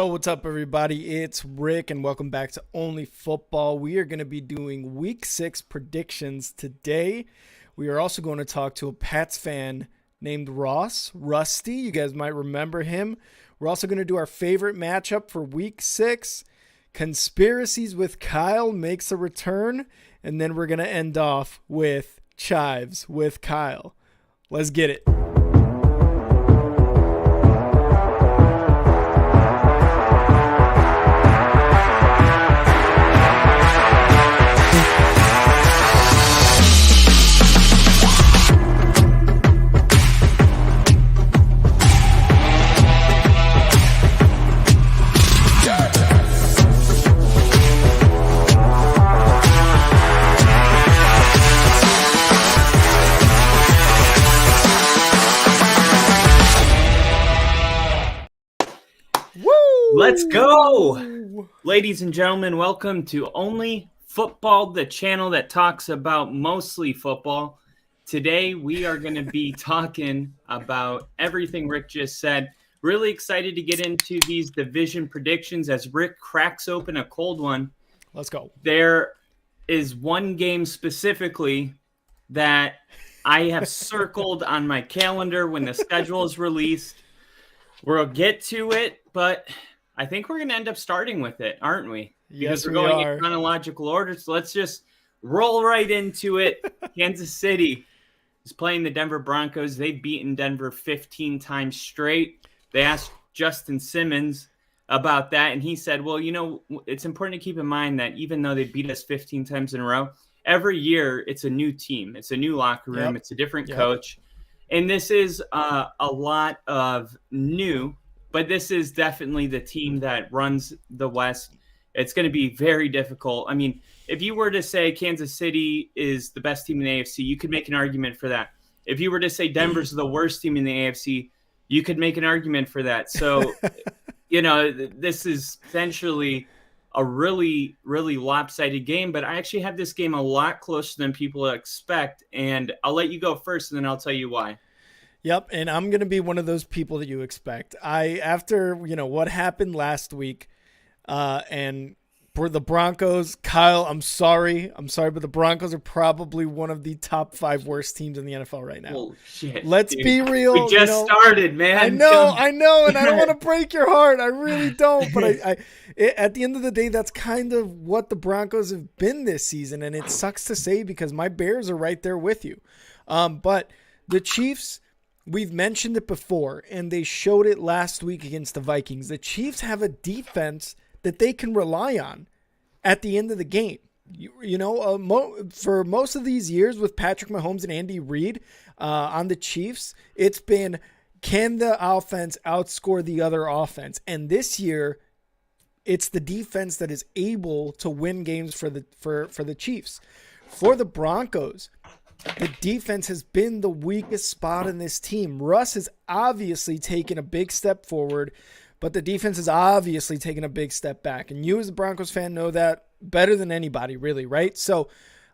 What's up, everybody? It's Rick, and welcome back to Only Football. We are going to be doing Week 6 predictions today. We are also going to talk to a Pats fan named Rusty. You guys might remember him. We're also going to do our favorite matchup for Week 6. Conspiracies with Kyle makes a return, and then we're going to end off with Chives with Kyle. Let's get it. Let's go! Ladies and gentlemen, welcome to Only Football, the channel that talks about mostly football. Today, we are going to be talking about everything Rick just said. Really excited to get into these division predictions as Rick cracks open a cold one. Let's go. There is one game specifically that I have circled on my calendar when the schedule is released. We'll get to it, but I think we're going to end up starting with it, aren't we? Because we're going in chronological order. So let's just roll right into it. Kansas City is playing the Denver Broncos. They've beaten Denver 15 times straight. They asked Justin Simmons about that, and he said, well, you know, it's important to keep in mind that even though they beat us 15 times in a row, every year it's a new team. It's a new locker room. It's a different coach. And this is a lot of new, but this is definitely the team that runs the West. It's going to be very difficult. I mean, if you were to say Kansas City is the best team in the AFC, you could make an argument for that. If you were to say Denver's the worst team in the AFC, you could make an argument for that. So, you know, this is essentially a really, really lopsided game, but I actually have this game a lot closer than people expect, and I'll let you go first, and then I'll tell you why. Yep, and I'm going to be one of those people that you expect. After what happened last week, and for the Broncos, Kyle, I'm sorry, but the Broncos are probably one of the top 5 worst teams in the NFL right now. Oh, shit. Let's be real. We just started, man. I know, and I don't want to break your heart. I really don't. But at the end of the day, that's kind of what the Broncos have been this season, and it sucks to say because my Bears are right there with you. But the Chiefs, we've mentioned it before, and they showed it last week against the Vikings. The Chiefs have a defense that they can rely on at the end of the game. For most of these years with Patrick Mahomes and Andy Reid on the Chiefs, it's been, can the offense outscore the other offense? And this year, it's the defense that is able to win games for the Chiefs. For the Broncos, the defense has been the weakest spot in this team. Russ has obviously taken a big step forward, but the defense has obviously taken a big step back. And you as a Broncos fan know that better than anybody, really, right? So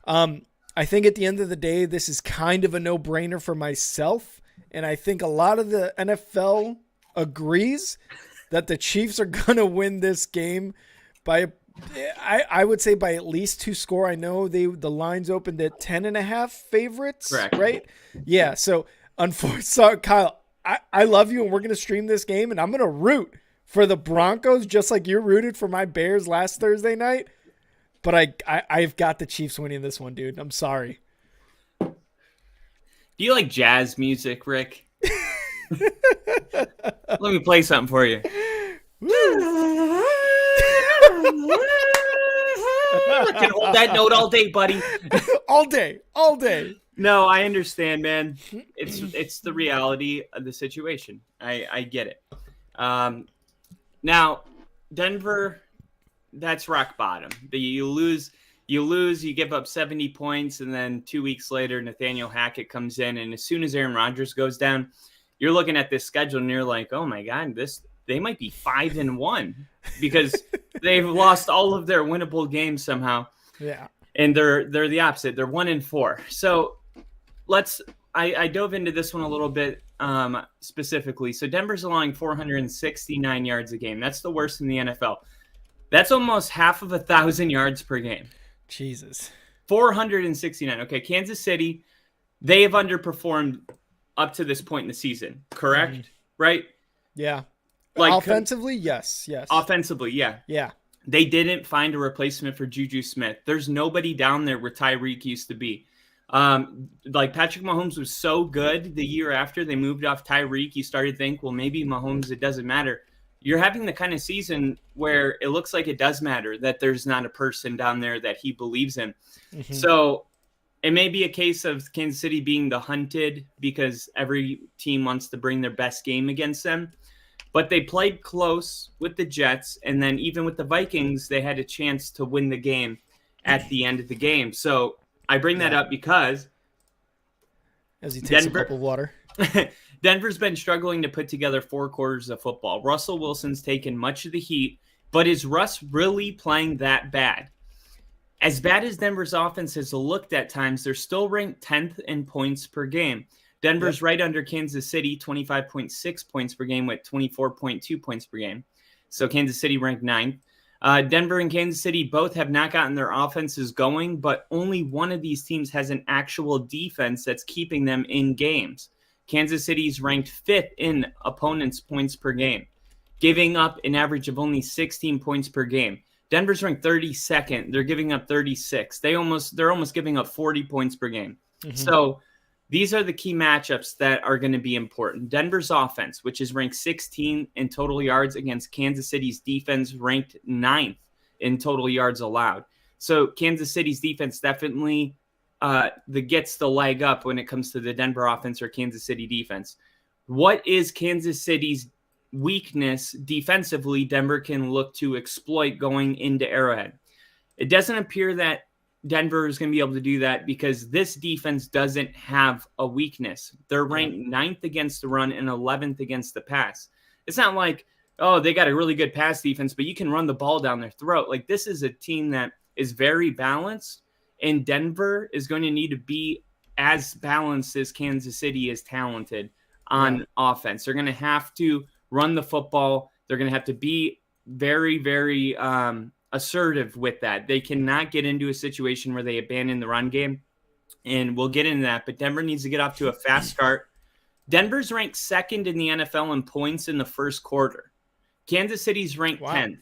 I think at the end of the day, this is kind of a no-brainer for myself. And I think a lot of the NFL agrees that the Chiefs are going to win this game by I would say by at least 2 score. I know the lines opened at 10.5 favorites. Correct. Right? Yeah. So unfortunately, Kyle, I love you, and we're going to stream this game, and I'm going to root for the Broncos just like you rooted for my Bears last Thursday night. But I've got the Chiefs winning this one, dude. I'm sorry. Do you like jazz music, Rick? Let me play something for you. I can hold that note all day, buddy. all day. No, I understand, man. It's the reality of the situation. I get it. Now, Denver, that's rock bottom. You lose, you give up 70 points, and then 2 weeks later, Nathaniel Hackett comes in, and as soon as Aaron Rodgers goes down, you're looking at this schedule, and you're like, oh my God, they might be 5-1 because they've lost all of their winnable games somehow. Yeah. And they're the opposite. They're 1-4. So I dove into this one a little bit specifically. So Denver's allowing 469 yards a game. That's the worst in the NFL. That's almost half of 1,000 yards per game. Jesus. 469. Okay, Kansas City, they have underperformed up to this point in the season, correct? Right? Yeah. Like offensively, yes. Offensively, yeah. Yeah. They didn't find a replacement for Juju Smith. There's nobody down there where Tyreek used to be. Like Patrick Mahomes was so good the year after they moved off Tyreek, you started to think, well, maybe Mahomes, it doesn't matter. You're having the kind of season where it looks like it does matter that there's not a person down there that he believes in. Mm-hmm. So it may be a case of Kansas City being the hunted because every team wants to bring their best game against them. But they played close with the Jets, and then even with the Vikings, they had a chance to win the game at the end of the game. So I bring that up because as he takes a cup of water. Denver's been struggling to put together 4 quarters of football. Russell Wilson's taken much of the heat, but is Russ really playing that bad? As bad as Denver's offense has looked at times, they're still ranked 10th in points per game. Denver's right under Kansas City, 25.6 points per game with 24.2 points per game. So Kansas City ranked 9th. Denver and Kansas City both have not gotten their offenses going, but only one of these teams has an actual defense that's keeping them in games. Kansas City's ranked 5th in opponents' points per game, giving up an average of only 16 points per game. Denver's ranked 32nd. They're giving up 36. They're almost giving up 40 points per game. Mm-hmm. So these are the key matchups that are going to be important. Denver's offense, which is ranked 16 in total yards against Kansas City's defense, ranked 9th in total yards allowed. So Kansas City's defense definitely gets the leg up when it comes to the Denver offense or Kansas City defense. What is Kansas City's weakness defensively Denver can look to exploit going into Arrowhead? It doesn't appear that Denver is going to be able to do that because this defense doesn't have a weakness. They're ranked 9th against the run and 11th against the pass. It's not like, oh, they got a really good pass defense, but you can run the ball down their throat. Like, this is a team that is very balanced, and Denver is going to need to be as balanced as Kansas City is talented on offense. They're going to have to run the football. They're going to have to be very, very assertive with that. They cannot get into a situation where they abandon the run game, and we'll get into that. But Denver needs to get off to a fast start. Denver's ranked 2nd in the NFL in points in the first quarter. Kansas City's ranked 10th.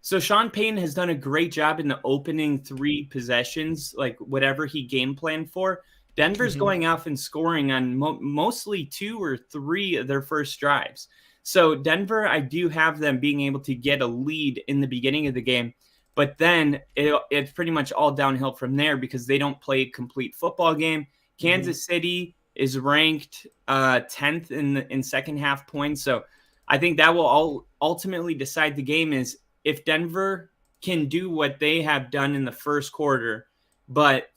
So Sean Payton has done a great job in the opening 3 possessions, like whatever he game planned for. Denver's going off and scoring on mostly 2 or 3 of their first drives. So Denver, I do have them being able to get a lead in the beginning of the game, but then it's pretty much all downhill from there because they don't play a complete football game. Kansas City is ranked 10th in second half points. So I think that will all ultimately decide the game is if Denver can do what they have done in the first quarter, but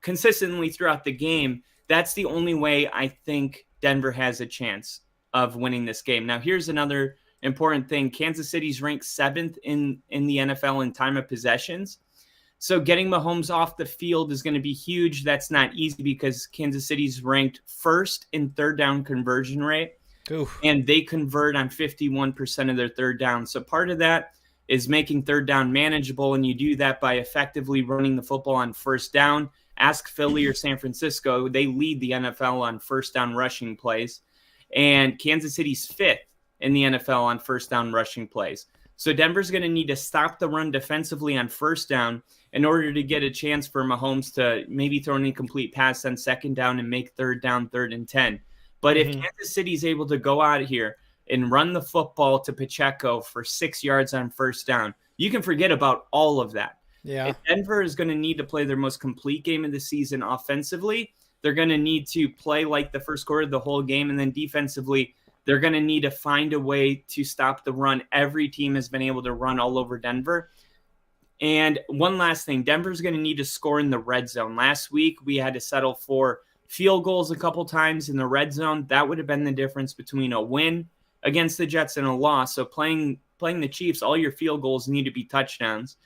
consistently throughout the game, that's the only way I think Denver has a chance of winning this game. Now, here's another important thing. Kansas City's ranked 7th in the NFL in time of possessions. So getting Mahomes off the field is going to be huge. That's not easy because Kansas City's ranked 1st in third down conversion rate. Oof. And they convert on 51% of their third down. So part of that is making third down manageable, and you do that by effectively running the football on first down. Ask Philly or San Francisco. They lead the NFL on first down rushing plays. And Kansas City's 5th in the NFL on first down rushing plays. So Denver's going to need to stop the run defensively on first down in order to get a chance for Mahomes to maybe throw an incomplete pass on second down and make third down 3rd and 10. But if Kansas City's able to go out here and run the football to Pacheco for 6 yards on first down, you can forget about all of that. Yeah. If Denver is going to need to play their most complete game of the season offensively, they're going to need to play like the first quarter of the whole game. And then defensively, they're going to need to find a way to stop the run. Every team has been able to run all over Denver. And one last thing, Denver's going to need to score in the red zone. Last week, we had to settle for field goals a couple times in the red zone. That would have been the difference between a win against the Jets and a loss. So playing the Chiefs, all your field goals need to be touchdowns.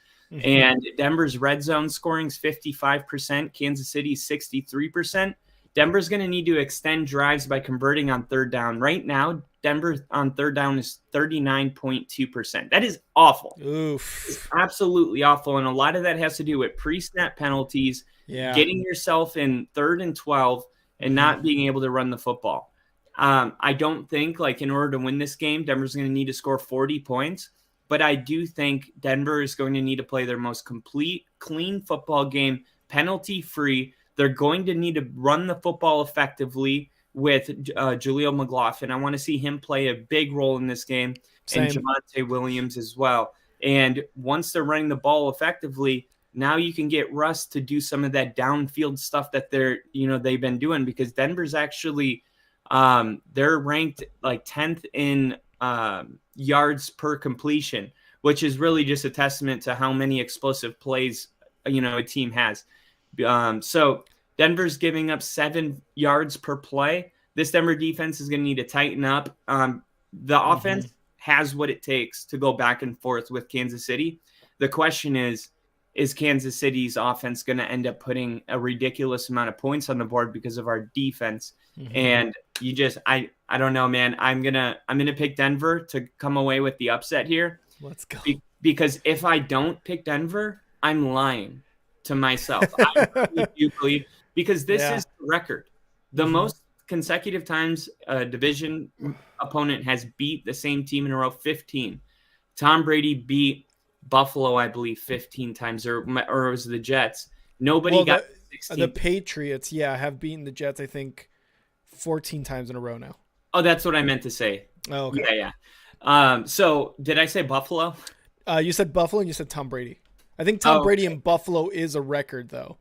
And Denver's red zone scoring is 55%. Kansas City's 63%. Denver's going to need to extend drives by converting on third down. Right now, Denver on third down is 39.2%. That is awful. Oof. It's absolutely awful. And a lot of that has to do with pre-snap penalties, getting yourself in 3rd and 12, and not being able to run the football. I don't think, like, in order to win this game, Denver's going to need to score 40 points. But I do think Denver is going to need to play their most complete, clean football game, penalty-free. They're going to need to run the football effectively with Jaleel McLaughlin. I want to see him play a big role in this game, and Javonte Williams as well. And once they're running the ball effectively, now you can get Russ to do some of that downfield stuff that they've been doing, because Denver's actually they're ranked like 10th in yards per completion, which is really just a testament to how many explosive plays a team has. So Denver's giving up 7 yards per play. This Denver defense is going to need to tighten up. The offense has what it takes to go back and forth with Kansas City. The question is Kansas City's offense going to end up putting a ridiculous amount of points on the board because of our defense? And I don't know, man. I'm gonna pick Denver to come away with the upset here. Let's go. Because if I don't pick Denver, I'm lying to myself. I really do believe, because this is the record. The most consecutive times a division opponent has beat the same team in a row, 15. Tom Brady beat Buffalo, I believe, 15 times, or it was the Jets. Nobody got 16. The Patriots, have beaten the Jets, I think, 14 times in a row now. Oh, that's what I meant to say. Oh, okay. Yeah. So did I say Buffalo? You said Buffalo and you said Tom Brady. I think Tom Brady in Buffalo is a record, though.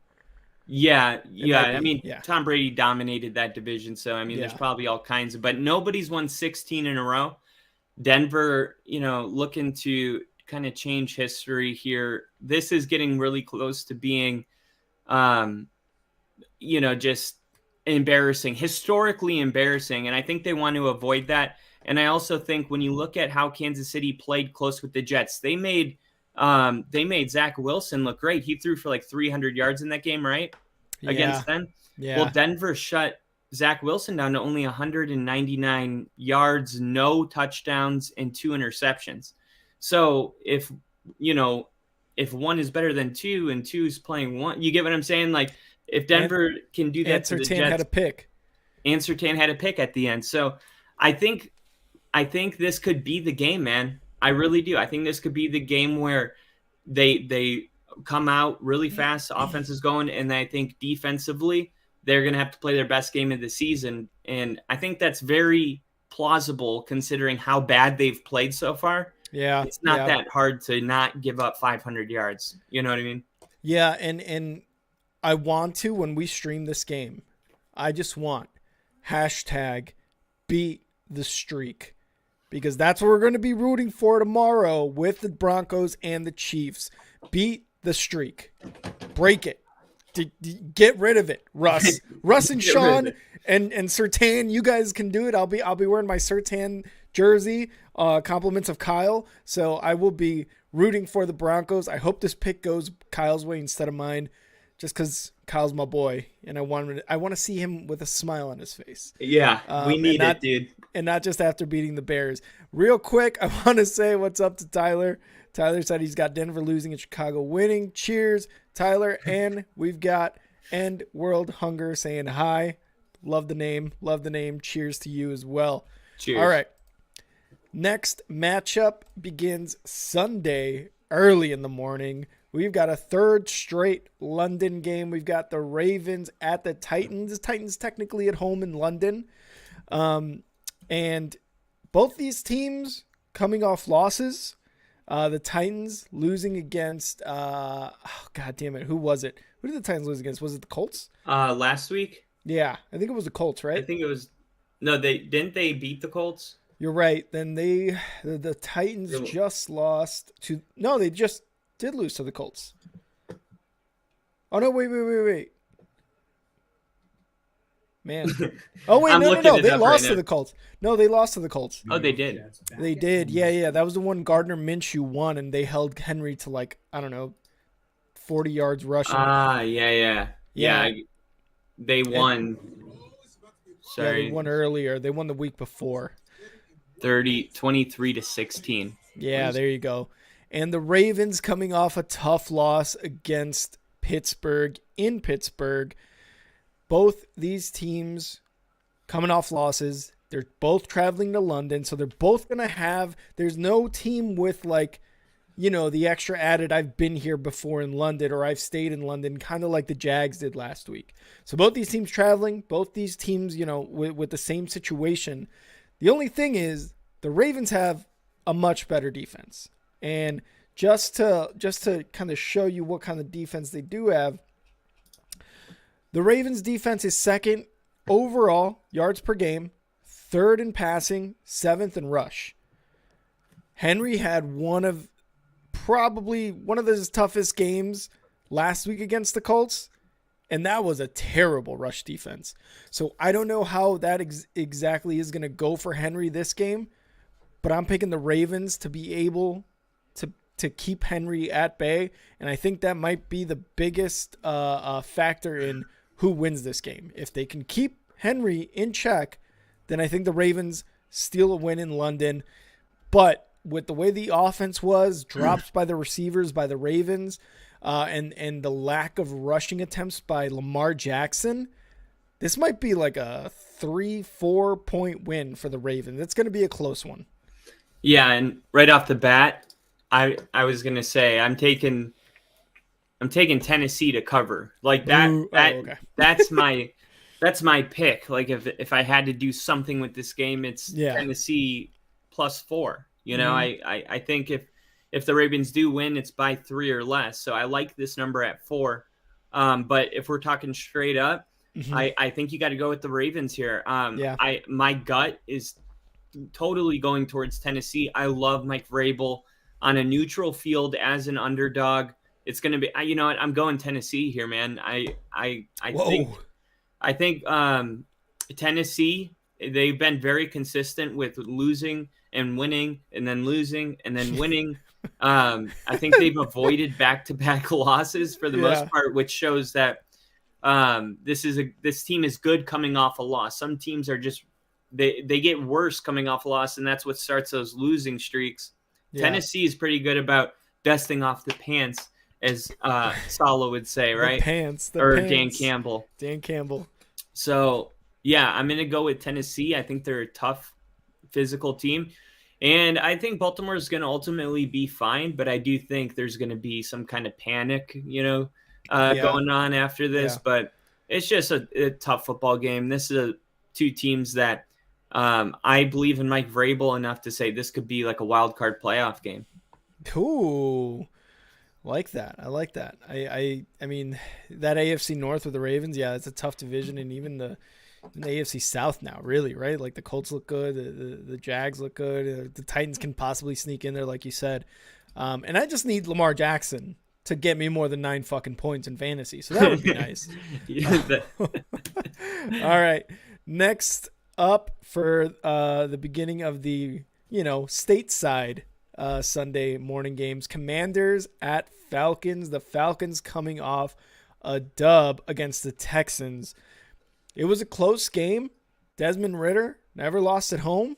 Yeah. Tom Brady dominated that division, so there's probably all kinds of, but nobody's won 16 in a row. Denver, looking to kind of change history here. This is getting really close to being, just embarrassing, historically embarrassing, and I think they want to avoid that. And I also think when you look at how Kansas City played close with the Jets, they made Zach Wilson look great. He threw for like 300 yards in that game, right? Against them. Yeah. Well, Denver shut Zach Wilson down to only 199 yards, no touchdowns, and 2 interceptions. So if one is better than 2 and 2 is playing 1, you get what I'm saying? Like, if Denver can do that to the Jets, had a pick. And Surtain had a pick at the end. So I think this could be the game, man. I really do. I think this could be the game where they come out really fast, offense is going, and I think defensively they're going to have to play their best game of the season. And I think that's very plausible considering how bad they've played so far. Yeah. It's not that hard to not give up 500 yards. You know what I mean? Yeah, and I want to, when we stream this game, I just want #beat the streak, because that's what we're going to be rooting for tomorrow with the Broncos and the Chiefs. Beat the streak. Break it. Get rid of it, Russ. Russ and Sean and Surtain, you guys can do it. I'll be wearing my Surtain jersey, compliments of Kyle. So I will be rooting for the Broncos. I hope this pick goes Kyle's way instead of mine, just because Kyle's my boy, and I want to see him with a smile on his face. Yeah, we need it, dude. And not just after beating the Bears. Real quick, I want to say what's up to Tyler. Tyler said he's got Denver losing and Chicago winning. Cheers, Tyler. And we've got End World Hunger saying hi. Love the name. Love the name. Cheers to you as well. Cheers. All right. Next matchup begins Sunday early in the morning. We've got a third straight London game. We've got the Ravens at the Titans. The Titans technically at home in London. And both these teams coming off losses. The Titans losing against, God damn it, who was it? Who did the Titans lose against? Was it the Colts? Last week? Yeah, I think it was the Colts, right? I think it was. No, they beat the Colts? You're right. Then the Titans just lost to. No, they just did lose to the Colts. Oh no! Wait. Man. Oh wait, no. They lost to the Colts. No, they lost to the Colts. Oh, they did. They did. Yeah. That was the one Gardner Minshew won, and they held Henry to 40 yards rushing. Yeah. They won. Yeah, they Sorry, won earlier. They won the week before. 23-16. Yeah, there you go. And the Ravens coming off a tough loss against Pittsburgh in Pittsburgh. Both these teams coming off losses. They're both traveling to London, so they're both going to have, there's no team with like, the extra added I've been here before in London or I've stayed in London, kind of like the Jags did last week. So both these teams traveling, both these teams, with the same situation. The only thing is the Ravens have a much better defense. And just to kind of show you what kind of defense they do have, the Ravens defense is second overall yards per game, third in passing, seventh in rush. Henry had probably one of his toughest games last week against the Colts, and that was a terrible rush defense. So I don't know how that exactly is going to go for Henry this game, but I'm picking the Ravens to be able to keep Henry at bay, and I think that might be the biggest factor in who wins this game. If they can keep Henry in check, then I think the Ravens steal a win in London. But with the way the offense was, drops by the receivers by the Ravens, and the lack of rushing attempts by Lamar Jackson, this might be like a 3-4 point win for the Ravens. It's going to be a close one. Yeah, and right off the bat, I was gonna say I'm taking Tennessee to cover. Like that. Okay. That's my pick. Like if I had to do something with this game, it's Tennessee +4. I think if the Ravens do win, it's by 3 or less. So I like this number at 4. But if we're talking straight up, I think you got to go with the Ravens here. My gut is totally going towards Tennessee. I love Mike Vrabel on a neutral field as an underdog. It's going to be, you know what? I'm going Tennessee here, man. I think Tennessee, they've been very consistent with losing and winning and then losing and then winning. I think they've avoided back-to-back losses for the most part, which shows that this team is good coming off a loss. Some teams are just they get worse coming off a loss, and that's what starts those losing streaks. Yeah. Tennessee is pretty good about dusting off the pants, as Salo would say, right? The pants. Dan Campbell. Dan Campbell. So, yeah, I'm going to go with Tennessee. I think they're a tough physical team. And I think Baltimore is going to ultimately be fine, but I do think there's going to be some kind of panic, going on after this. Yeah. But it's just a tough football game. This is two teams that I believe in Mike Vrabel enough to say this could be like a wild card playoff game. Ooh, like that. I like that. I mean, that AFC North with the Ravens, it's a tough division, and even the AFC South now, really, right? Like the Colts look good, the Jags look good, the Titans can possibly sneak in there, like you said. And I just need Lamar Jackson to get me more than 9 fucking points in fantasy, so that would be nice. All right, next up for the beginning of the stateside Sunday morning games, Commanders at Falcons. The Falcons coming off a dub against the Texans. It was a close game. Desmond Ridder never lost at home.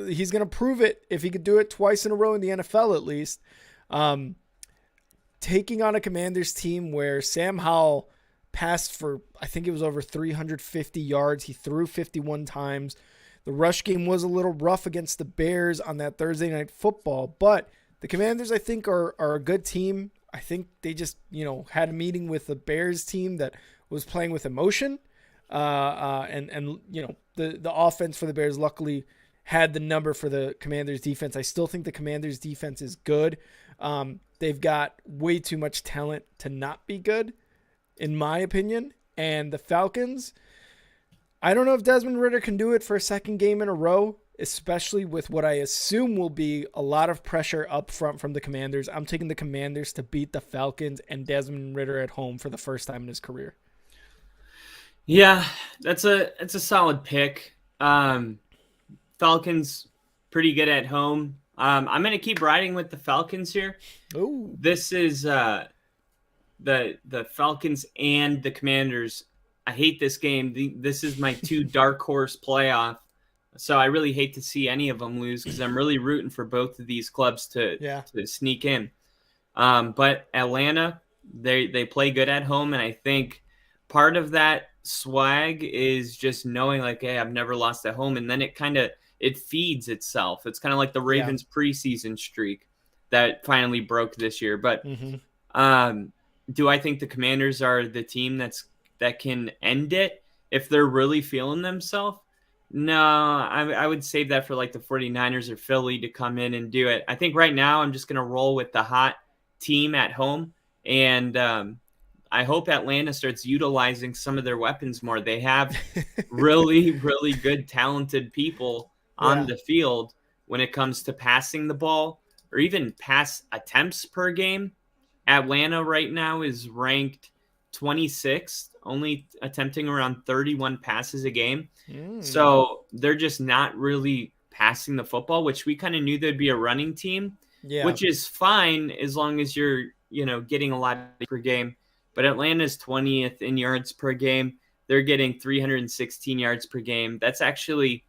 He's gonna prove it if he could do it twice in a row in the NFL at least. Taking on a Commanders team where Sam Howell passed for, I think it was over 350 yards. He threw 51 times. The rush game was a little rough against the Bears on that Thursday Night Football, but the Commanders, I think, are a good team. I think they just, had a meeting with the Bears team that was playing with emotion. And the offense for the Bears luckily had the number for the Commanders defense. I still think the Commanders defense is good. They've got way too much talent to not be good, in my opinion. And the Falcons, I don't know if Desmond Ridder can do it for a second game in a row, especially with what I assume will be a lot of pressure up front from the Commanders. I'm taking the Commanders to beat the Falcons and Desmond Ridder at home for the first time in his career. Yeah, it's a solid pick. Falcons pretty good at home. I'm going to keep riding with the Falcons here. Ooh. This is the Falcons and the Commanders I hate this game. This is my 2 dark horse playoff. So I really hate to see any of them lose because I'm really rooting for both of these clubs to sneak in. But Atlanta, they play good at home, and I think part of that swag is just knowing like, hey, I've never lost at home, and then it feeds itself. It's kind of like the Ravens preseason streak that finally broke this year. But do I think the Commanders are the team that can end it if they're really feeling themselves? No, I would save that for like the 49ers or Philly to come in and do it. I think right now I'm just going to roll with the hot team at home, and I hope Atlanta starts utilizing some of their weapons more. They have really, really good, talented people on the field when it comes to passing the ball or even pass attempts per game. Atlanta right now is ranked 26th, only attempting around 31 passes a game. So they're just not really passing the football, which we kind of knew there'd be a running team, which is fine as long as you're, getting a lot per game. But Atlanta's 20th in yards per game. They're getting 316 yards per game. That's actually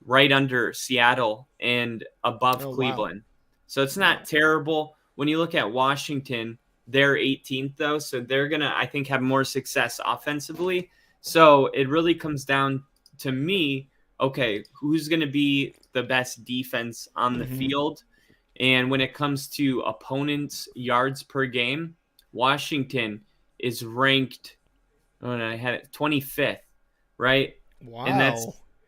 right under Seattle and above Cleveland. Wow. So it's not terrible. When you look at Washington, they're 18th, though, so they're going to, I think, have more success offensively. So it really comes down to me, okay, who's going to be the best defense on the field? And when it comes to opponents' yards per game, Washington is ranked, I had it 25th, right? Wow. And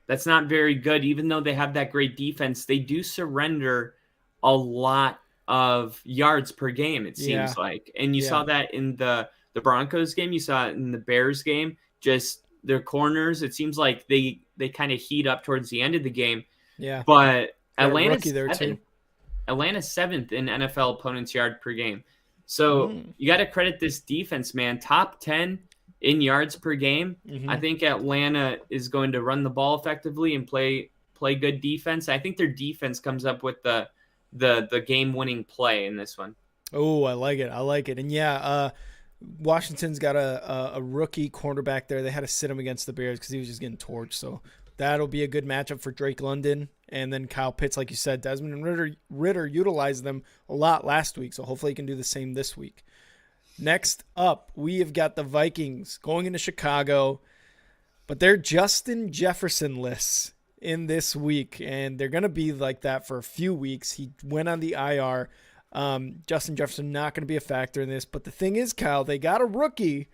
that's not very good. Even though they have that great defense, they do surrender a lot of yards per game, it seems like. And you saw that in the Broncos game. You saw it in the Bears game. Just their corners, it seems like they kind of heat up towards the end of the game. Yeah. But Atlanta's there too. Atlanta's 7th in NFL opponents' yard per game. So you got to credit this defense, man. Top 10 in yards per game. I think Atlanta is going to run the ball effectively and play good defense. I think their defense comes up with the game-winning play in this one. Oh, I like it. And Washington's got a rookie cornerback there. They had to sit him against the Bears because he was just getting torched. So that'll be a good matchup for Drake London. And then Kyle Pitts, like you said, Desmond and Ritter utilized them a lot last week. So hopefully he can do the same this week. Next up, we have got the Vikings going into Chicago. But they're Justin Jefferson-less in this week, and they're going to be like that for a few weeks. He went on the IR. Justin Jefferson not going to be a factor in this. But the thing is, Kyle, they got a rookie,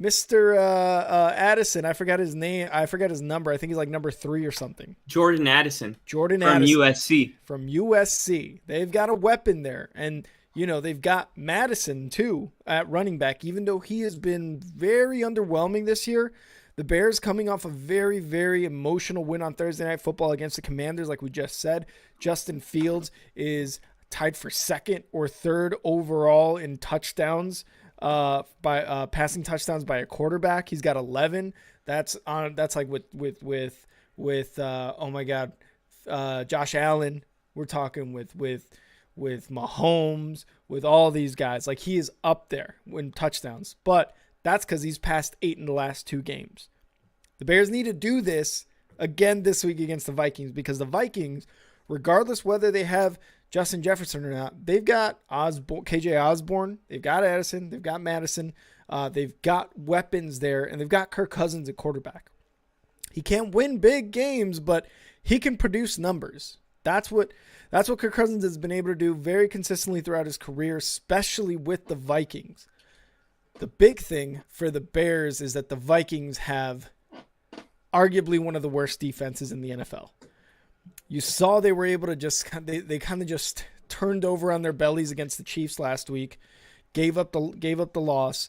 Mr. Addison. I forgot his name. I forgot his number. I think he's like number 3 or something. Jordan Addison. From USC. From USC. They've got a weapon there. And, they've got Madison, too, at running back, even though he has been very underwhelming this year. The Bears coming off a very, very emotional win on Thursday Night Football against the Commanders, like we just said. Justin Fields is tied for 2nd or 3rd overall in touchdowns, by passing touchdowns by a quarterback. He's got 11. That's like with oh my God, Josh Allen. We're talking with Mahomes, with all these guys. Like, he is up there in touchdowns, but that's because he's passed 8 in the last 2 games. The Bears need to do this again this week against the Vikings, because the Vikings, regardless whether they have Justin Jefferson or not, they've got KJ Osborne, they've got Addison, they've got Madison, they've got weapons there, and they've got Kirk Cousins at quarterback. He can't win big games, but he can produce numbers. That's what Kirk Cousins has been able to do very consistently throughout his career, especially with the Vikings. The big thing for the Bears is that the Vikings have arguably one of the worst defenses in the NFL. You saw they were able to they kind of just turned over on their bellies against the Chiefs last week, gave up the loss,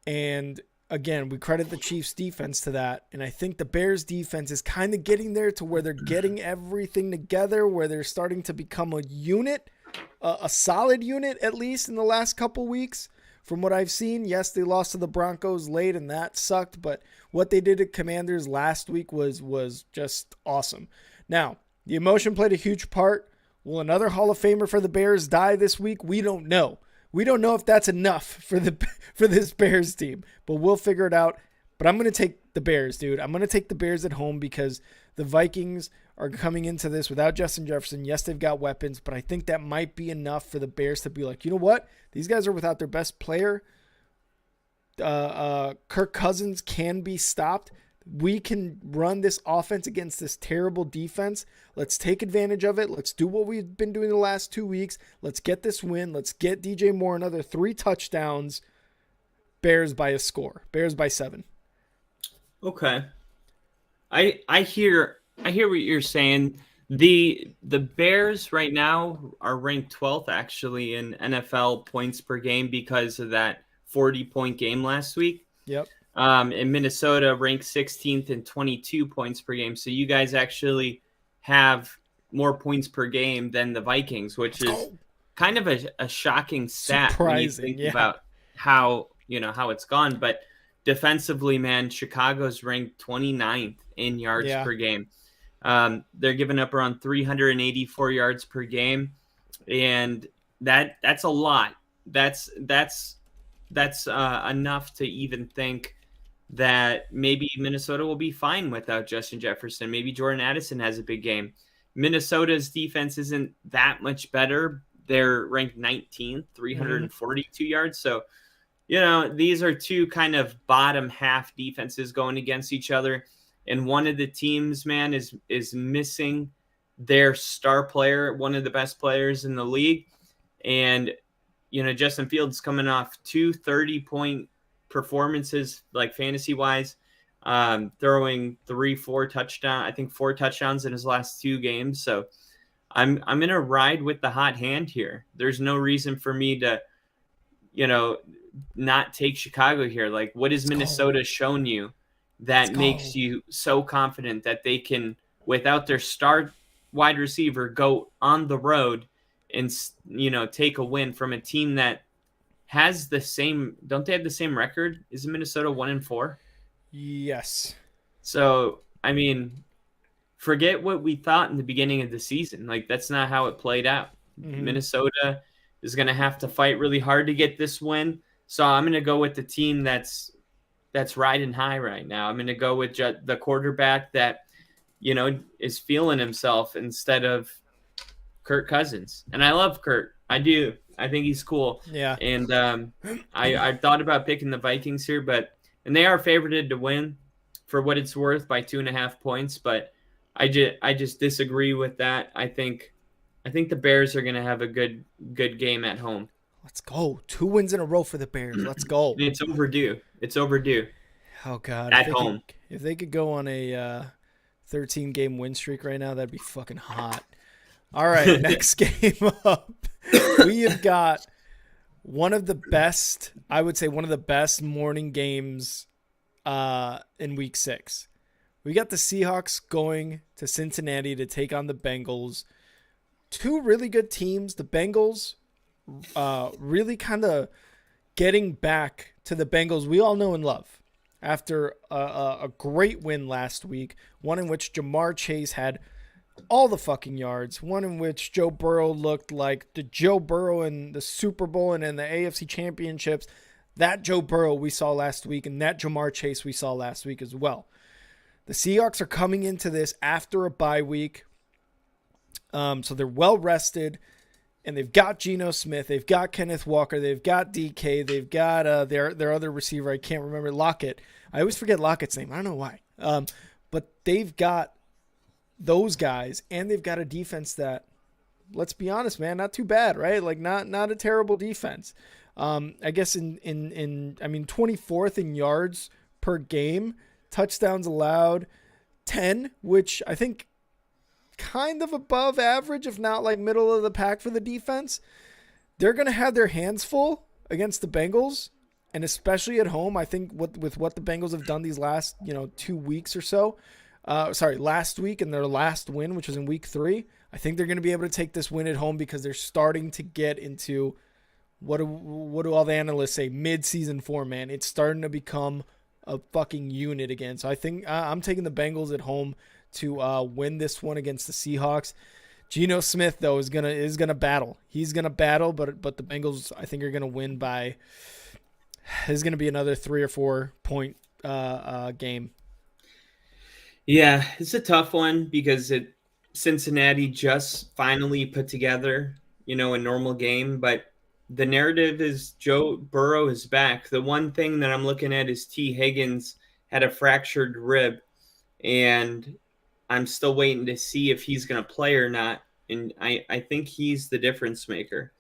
and again, we credit the Chiefs defense to that. And I think the Bears defense is kind of getting there to where they're getting everything together, where they're starting to become a unit, a solid unit, at least in the last couple weeks. From what I've seen, yes, they lost to the Broncos late, and that sucked. But what they did to Commanders last week was just awesome. Now, the emotion played a huge part. Will another Hall of Famer for the Bears die this week? We don't know. We don't know if that's enough for this Bears team, but we'll figure it out. But I'm going to take the Bears, dude. I'm going to take the Bears at home because the Vikings are coming into this without Justin Jefferson. Yes, they've got weapons, but I think that might be enough for the Bears to be like, you know what? These guys are without their best player. Kirk Cousins can be stopped. We can run this offense against this terrible defense. Let's take advantage of it. Let's do what we've been doing the last 2 weeks. Let's get this win. Let's get DJ Moore another 3 touchdowns. Bears by a score. Bears by 7. Okay. I hear what you're saying. The Bears right now are ranked 12th actually in NFL points per game because of that 40-point game last week. Yep. In Minnesota ranked 16th in 22 points per game. So you guys actually have more points per game than the Vikings, which is kind of a shocking stat. Surprising, when you think about how it's gone. But defensively, man, Chicago's ranked 29th in yards per game. They're giving up around 384 yards per game, and that's a lot. That's enough to even think that maybe Minnesota will be fine without Justin Jefferson. Maybe Jordan Addison has a big game. Minnesota's defense isn't that much better. They're ranked 19th, 342 yards. So, these are two kind of bottom half defenses going against each other. And one of the teams, man, is missing their star player, one of the best players in the league. And, Justin Fields coming off 2 30-point performances, like fantasy-wise, throwing 4 touchdowns. I think 4 touchdowns in his last 2 games. So I'm going to ride with the hot hand here. There's no reason for me to, not take Chicago here. Like, what has Minnesota shown you that makes you so confident that they can, without their star wide receiver, go on the road and, take a win from a team that has the same, don't they have the same record? Is Minnesota 1-4? Yes. So, I mean, forget what we thought in the beginning of the season. Like, that's not how it played out. Minnesota is going to have to fight really hard to get this win. So I'm going to go with the team that's riding high right now. I'm going to go with the quarterback that, is feeling himself instead of Kirk Cousins. And I love Kirk. I do. I think he's cool. Yeah. And I thought about picking the Vikings here, and they are favorited to win for what it's worth by 2.5 points. But I just disagree with that. I think the Bears are going to have a good game at home. Let's go. 2 wins in a row for the Bears. Let's go. It's overdue. Oh, God. At home. If they could go on a 13-game win streak right now, that'd be fucking hot. All right, next game up. We have got one of the best morning games in Week 6. We got the Seahawks going to Cincinnati to take on the Bengals. 2 really good teams. The Bengals really kind of getting back to the Bengals we all know and love after a great win last week, one in which Jamar Chase had all the fucking yards, one in which Joe Burrow looked like the Joe Burrow in the Super Bowl and in the AFC Championships, that Joe Burrow we saw last week and that Jamar Chase we saw last week as well. The Seahawks are coming into this after a bye week, so they're well rested. And they've got Geno Smith, they've got Kenneth Walker, they've got DK, they've got their other receiver, I can't remember, Lockett. I always forget Lockett's name. I don't know why. But they've got those guys, and they've got a defense that, let's be honest, man, not too bad, right? Like not a terrible defense. I guess in 24th in yards per game, touchdowns allowed 10, which I think kind of above average, if not like middle of the pack for the defense. They're going to have their hands full against the Bengals, and especially at home. I think with what the Bengals have done these last 2 weeks or so, last week and their last win, which was in week 3, I think they're going to be able to take this win at home because they're starting to get into what do all the analysts say, mid-season form, man. It's starting to become a fucking unit again. So I think I'm taking the Bengals at home to win this one against the Seahawks. Geno Smith, though, is gonna battle. He's gonna battle, but the Bengals, I think, are gonna win by. There's gonna be another 3 or 4 point game. Yeah, it's a tough one because Cincinnati just finally put together, a normal game, but the narrative is Joe Burrow is back. The one thing that I'm looking at is T. Higgins had a fractured rib, and I'm still waiting to see if he's going to play or not. And I think he's the difference maker.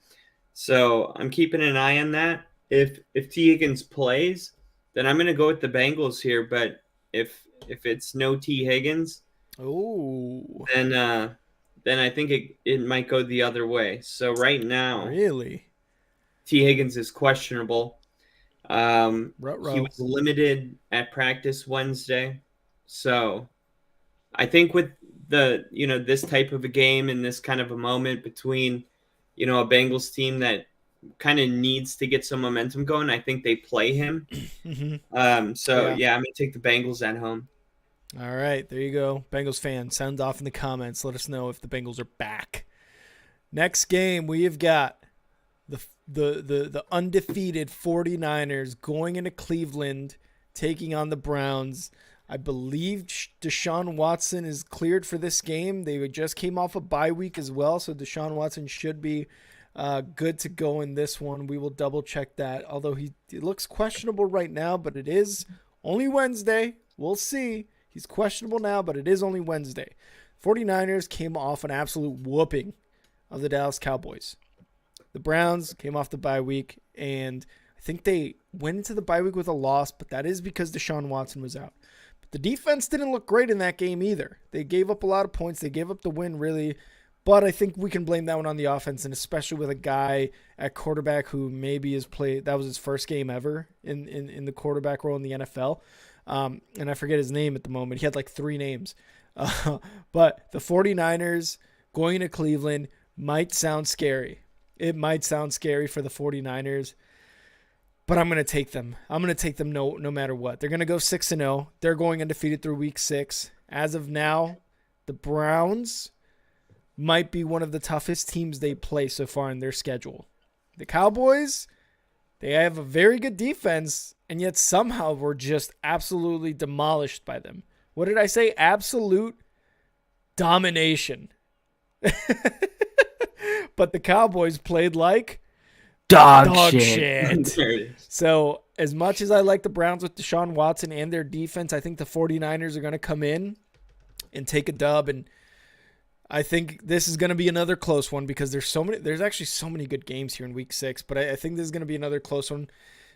So I'm keeping an eye on that. If T. Higgins plays, then I'm going to go with the Bengals here. But if it's no T. Higgins, Oh, then I think it might go the other way. So right now, really? T. Higgins is questionable. He Ruh-roh. was limited at practice Wednesday. So I think with this type of a game and this kind of a moment between, a Bengals team that kind of needs to get some momentum going, I think they play him. So yeah, I'm going to take the Bengals at home. All right, there you go. Bengals fans, sound off in the comments. Let us know if the Bengals are back. Next game, we have got the undefeated 49ers going into Cleveland, taking on the Browns. I believe Deshaun Watson is cleared for this game. They just came off a bye week as well, so Deshaun Watson should be good to go in this one. We will double check that, although he looks questionable right now, but it is only Wednesday. We'll see. He's questionable now, but it is only Wednesday. 49ers came off an absolute whooping of the Dallas Cowboys. The Browns came off the bye week, and I think they went into the bye week with a loss, but that is because Deshaun Watson was out. But the defense didn't look great in that game either. They gave up a lot of points. They gave up the win, really. But I think we can blame that one on the offense, and especially with a guy at quarterback who maybe has played – that was his first game ever in the quarterback role in the NFL. And I forget his name at the moment. He had like 3 names. But the 49ers going to Cleveland might sound scary. It might sound scary for the 49ers, but I'm going to take them. I'm going to take them no matter what. They're going to go 6-0. They're going undefeated through week 6. As of now, the Browns might be one of the toughest teams they play so far in their schedule. The Cowboys, they have a very good defense, and yet somehow we're just absolutely demolished by them. What did I say? Absolute domination. But the Cowboys played like dog shit. So as much as I like the Browns with Deshaun Watson and their defense, I think the 49ers are going to come in and take a dub. And I think this is going to be another close one because there's actually so many good games here in week 6, but I think this is going to be another close one.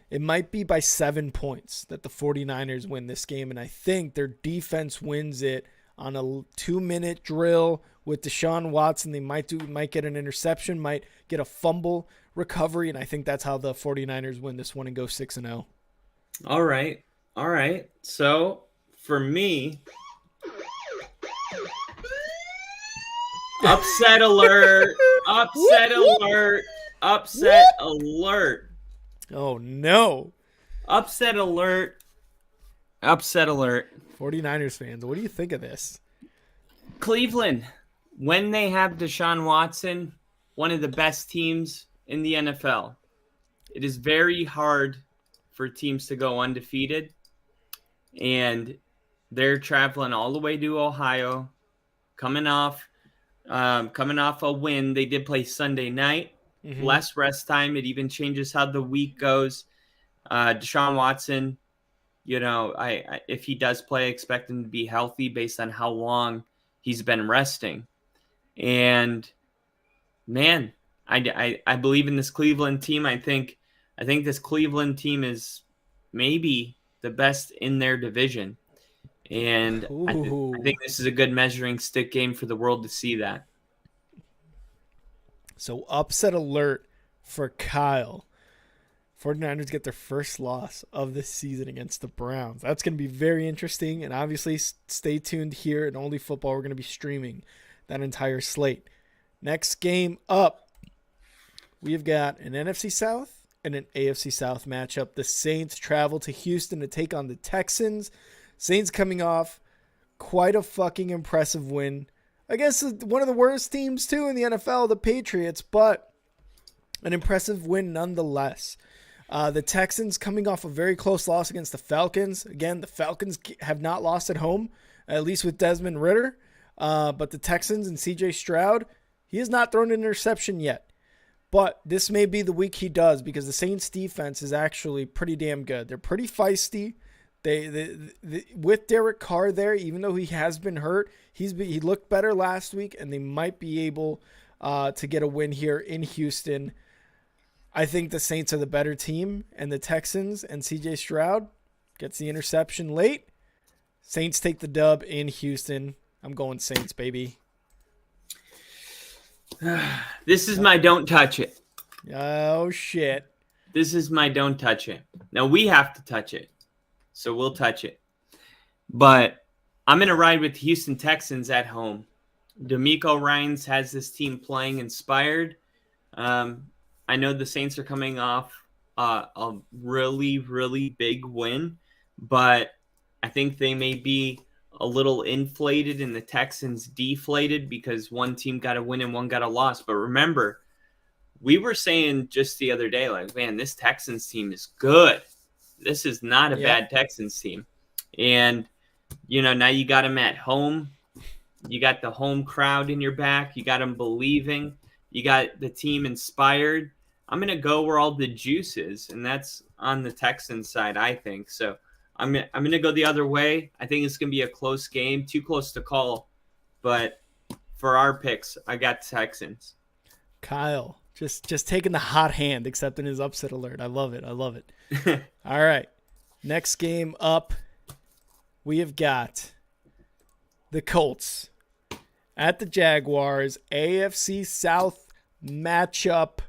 It might be by 7 points that the 49ers win this game, and I think their defense wins it on a 2-minute drill with Deshaun Watson. They might get an interception, might get a fumble recovery, and I think that's how the 49ers win this one and go 6-0. All right. So for me, upset alert, upset alert, upset alert. Oh, no. Upset alert. 49ers fans, what do you think of this? Cleveland, when they have Deshaun Watson, one of the best teams in the NFL. It is very hard for teams to go undefeated, and they're traveling all the way to Ohio, coming off a win. They did play Sunday night, less rest time. It even changes how the week goes. Deshaun Watson, if he does play, I expect him to be healthy based on how long he's been resting. And man, I believe in this Cleveland team. I think this Cleveland team is maybe the best in their division. And I think this is a good measuring stick game for the world to see that. So upset alert for Kyle. 49ers get their first loss of this season against the Browns. That's going to be very interesting. And obviously, stay tuned here at Only Football. We're going to be streaming that entire slate. Next game up, we've got an NFC South and an AFC South matchup. The Saints travel to Houston to take on the Texans. Saints coming off quite a fucking impressive win against one of the worst teams, too, in the NFL, the Patriots, but an impressive win nonetheless. The Texans coming off a very close loss against the Falcons. Again, the Falcons have not lost at home, at least with Desmond Ridder. But the Texans and C.J. Stroud, he has not thrown an interception yet. But this may be the week he does because the Saints defense is actually pretty damn good. They're pretty feisty. They with Derek Carr there, even though he has been hurt, he looked better last week, and they might be able to get a win here in Houston. I think the Saints are the better team, and the Texans and C.J. Stroud gets the interception late. Saints take the dub in Houston. I'm going Saints, baby. This is my don't touch it. Oh, shit. This is my don't touch it. Now, we have to touch it, so we'll touch it. But I'm going to ride with the Houston Texans at home. D'Amico Ryans has this team playing inspired. I know the Saints are coming off a really, really big win, but I think they may be a little inflated and the Texans deflated because one team got a win and one got a loss. But remember, we were saying just the other day, like, man, this Texans team is good. This is not a bad Texans team. And, now you got them at home. You got the home crowd in your back. You got them believing. You got the team inspired. I'm going to go where all the juice is, and that's on the Texans side, I think. So I'm going to go the other way. I think it's going to be a close game, too close to call. But for our picks, I got Texans. Kyle, just taking the hot hand, accepting his upset alert. I love it. All right. Next game up, we have got the Colts at the Jaguars, AFC South matchup.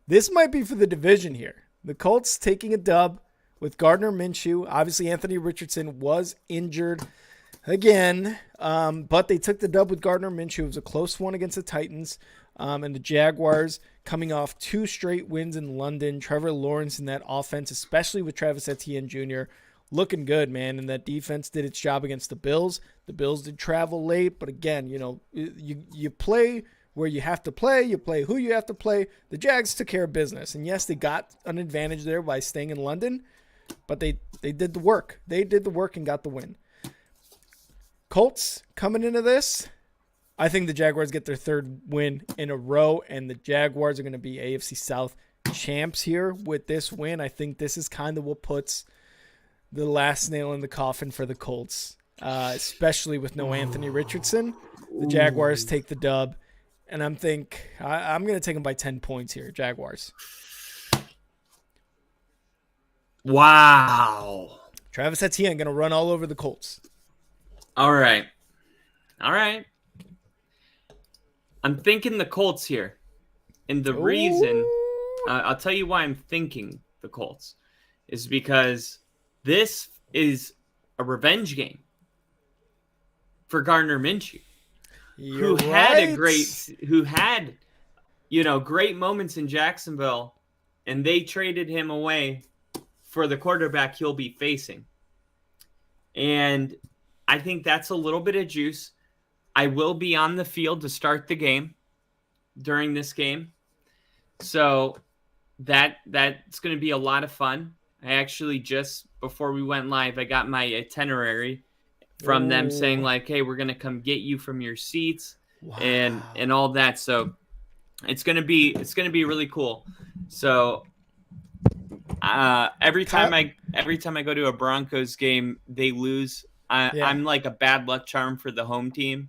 This might be for the division here. The Colts taking a dub with Gardner Minshew. Obviously, Anthony Richardson was injured again, but they took the dub with Gardner Minshew. It was a close one against the Titans, and the Jaguars coming off 2 straight wins in London. Trevor Lawrence in that offense, especially with Travis Etienne Jr., looking good, man, and that defense did its job against the Bills. The Bills did travel late, but again, you play where you have to play, you play who you have to play. The Jags took care of business, and yes, they got an advantage there by staying in London, but they did the work. They did the work and got the win. Colts coming into this, I think the Jaguars get their 3rd win in a row, and the Jaguars are going to be AFC South champs here with this win. I think this is kind of what puts the last nail in the coffin for the Colts, especially with no Anthony Richardson. The Jaguars take the dub. And I'm going to take them by 10 points here, Jaguars. Wow. Travis Etienne going to run all over the Colts. All right. I'm thinking the Colts here. And the reason, I'll tell you why I'm thinking the Colts, is because this is a revenge game for Gardner Minshew. Who had great moments in Jacksonville, and they traded him away for the quarterback he'll be facing. And I think that's a little bit of juice. I will be on the field to start the game during this game. So that's going to be a lot of fun. I actually just before we went live, I got my itinerary from them saying like, hey, we're going to come get you from your seats and all that. So it's going to be really cool. So every time I go to a Broncos game, they lose. I'm like a bad luck charm for the home team.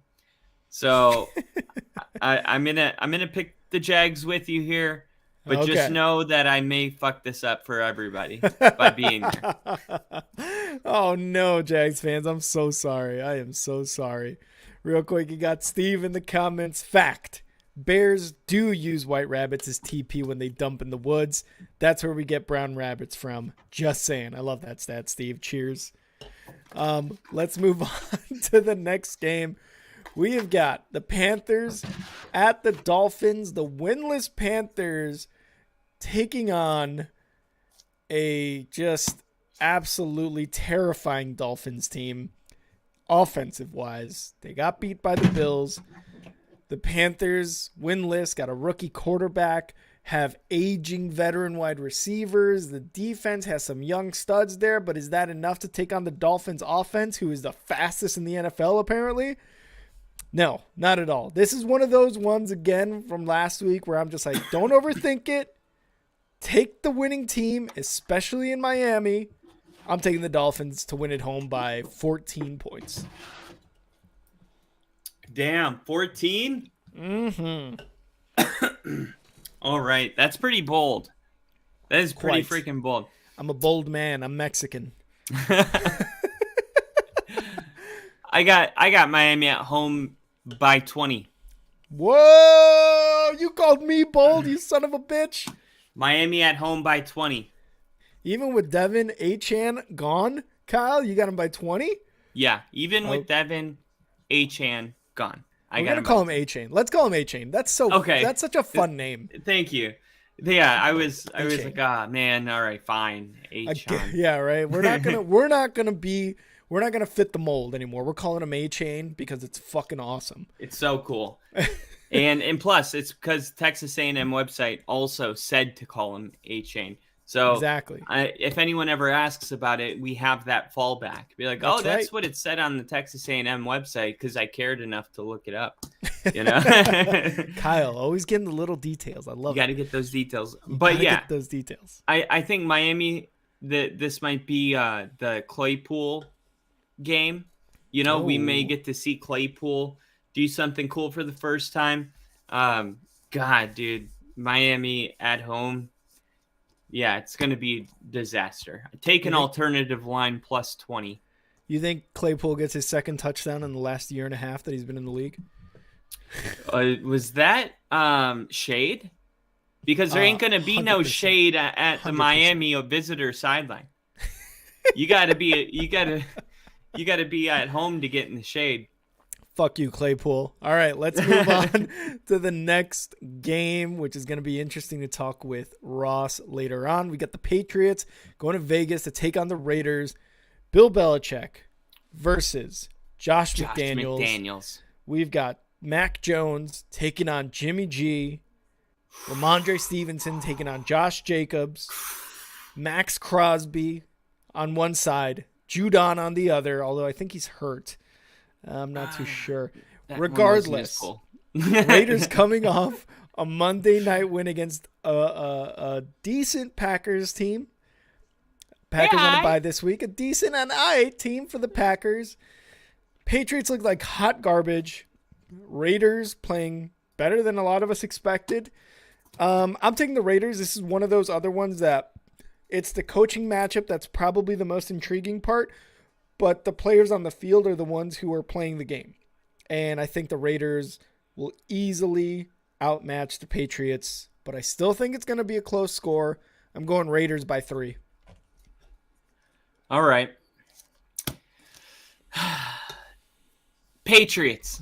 So I'm going to pick the Jags with you here. But just know that I may fuck this up for everybody by being here. Oh, no, Jags fans. I'm so sorry. I am so sorry. Real quick, you got Steve in the comments. Fact. Bears do use white rabbits as TP when they dump in the woods. That's where we get brown rabbits from. Just saying. I love that stat, Steve. Cheers. Let's move on to the next game. We have got the Panthers at the Dolphins. The winless Panthers taking on a just absolutely terrifying Dolphins team offensive-wise. They got beat by the Bills. The Panthers, winless, got a rookie quarterback, have aging veteran wide receivers. The defense has some young studs there, but is that enough to take on the Dolphins offense, who is the fastest in the NFL apparently? No, not at all. This is one of those ones again from last week where I'm just like, don't overthink it. Take the winning team, especially in Miami. I'm taking the Dolphins to win at home by 14 points. Damn, 14? Mm-hmm. All right, that's pretty bold. That is pretty freaking bold. I'm a bold man. I'm Mexican. I got Miami at home by 20. Whoa! You called me bold, you son of a bitch. Miami at home by 20. Even with Devin Achane gone, Kyle, you got him by 20? Yeah, even with Devin Achane gone. We're going to call him Achane. Let's call him Achane. That's so okay. That's such a fun name. Thank you. Yeah, I was like, man, all right, fine. Achane. Yeah, right. We're not going to fit the mold anymore. We're calling him Achane because it's fucking awesome. It's so cool. and plus it's because Texas A&M website also said to call him Achane. So exactly. If anyone ever asks about it, we have that fallback. Be like, that's right. What it said on the Texas A&M website because I cared enough to look it up. You know, Kyle, always getting the little details. I love it. You got to get those details. But yeah, get those details. I think Miami. This might be the Claypool game. You know, we may get to see Claypool do something cool for the first time. God, dude, Miami at home. Yeah, it's going to be disaster. Take an alternative line plus 20. You think Claypool gets his second touchdown in the last year and a half that he's been in the league? Was that shade? Because there ain't going to be 100%. No shade at the 100%. Miami visitor sideline. You got to be at home to get in the shade. Fuck you, Claypool. All right, let's move on to the next game, which is going to be interesting to talk with Ross later on. We got the Patriots going to Vegas to take on the Raiders. Bill Belichick versus Josh McDaniels. We've got Mac Jones taking on Jimmy G. Ramondre Stevenson taking on Josh Jacobs. Max Crosby on one side. Judon on the other, although I think he's hurt. I'm not too sure. Regardless, Raiders coming off a Monday night win against a decent Packers team. Packers on a bye this week. A decent and team for the Packers. Patriots look like hot garbage. Raiders playing better than a lot of us expected. I'm taking the Raiders. This is one of those other ones that it's the coaching matchup that's probably the most intriguing part. But the players on the field are the ones who are playing the game. And I think the Raiders will easily outmatch the Patriots. But I still think it's going to be a close score. I'm going Raiders by 3. All right. Patriots.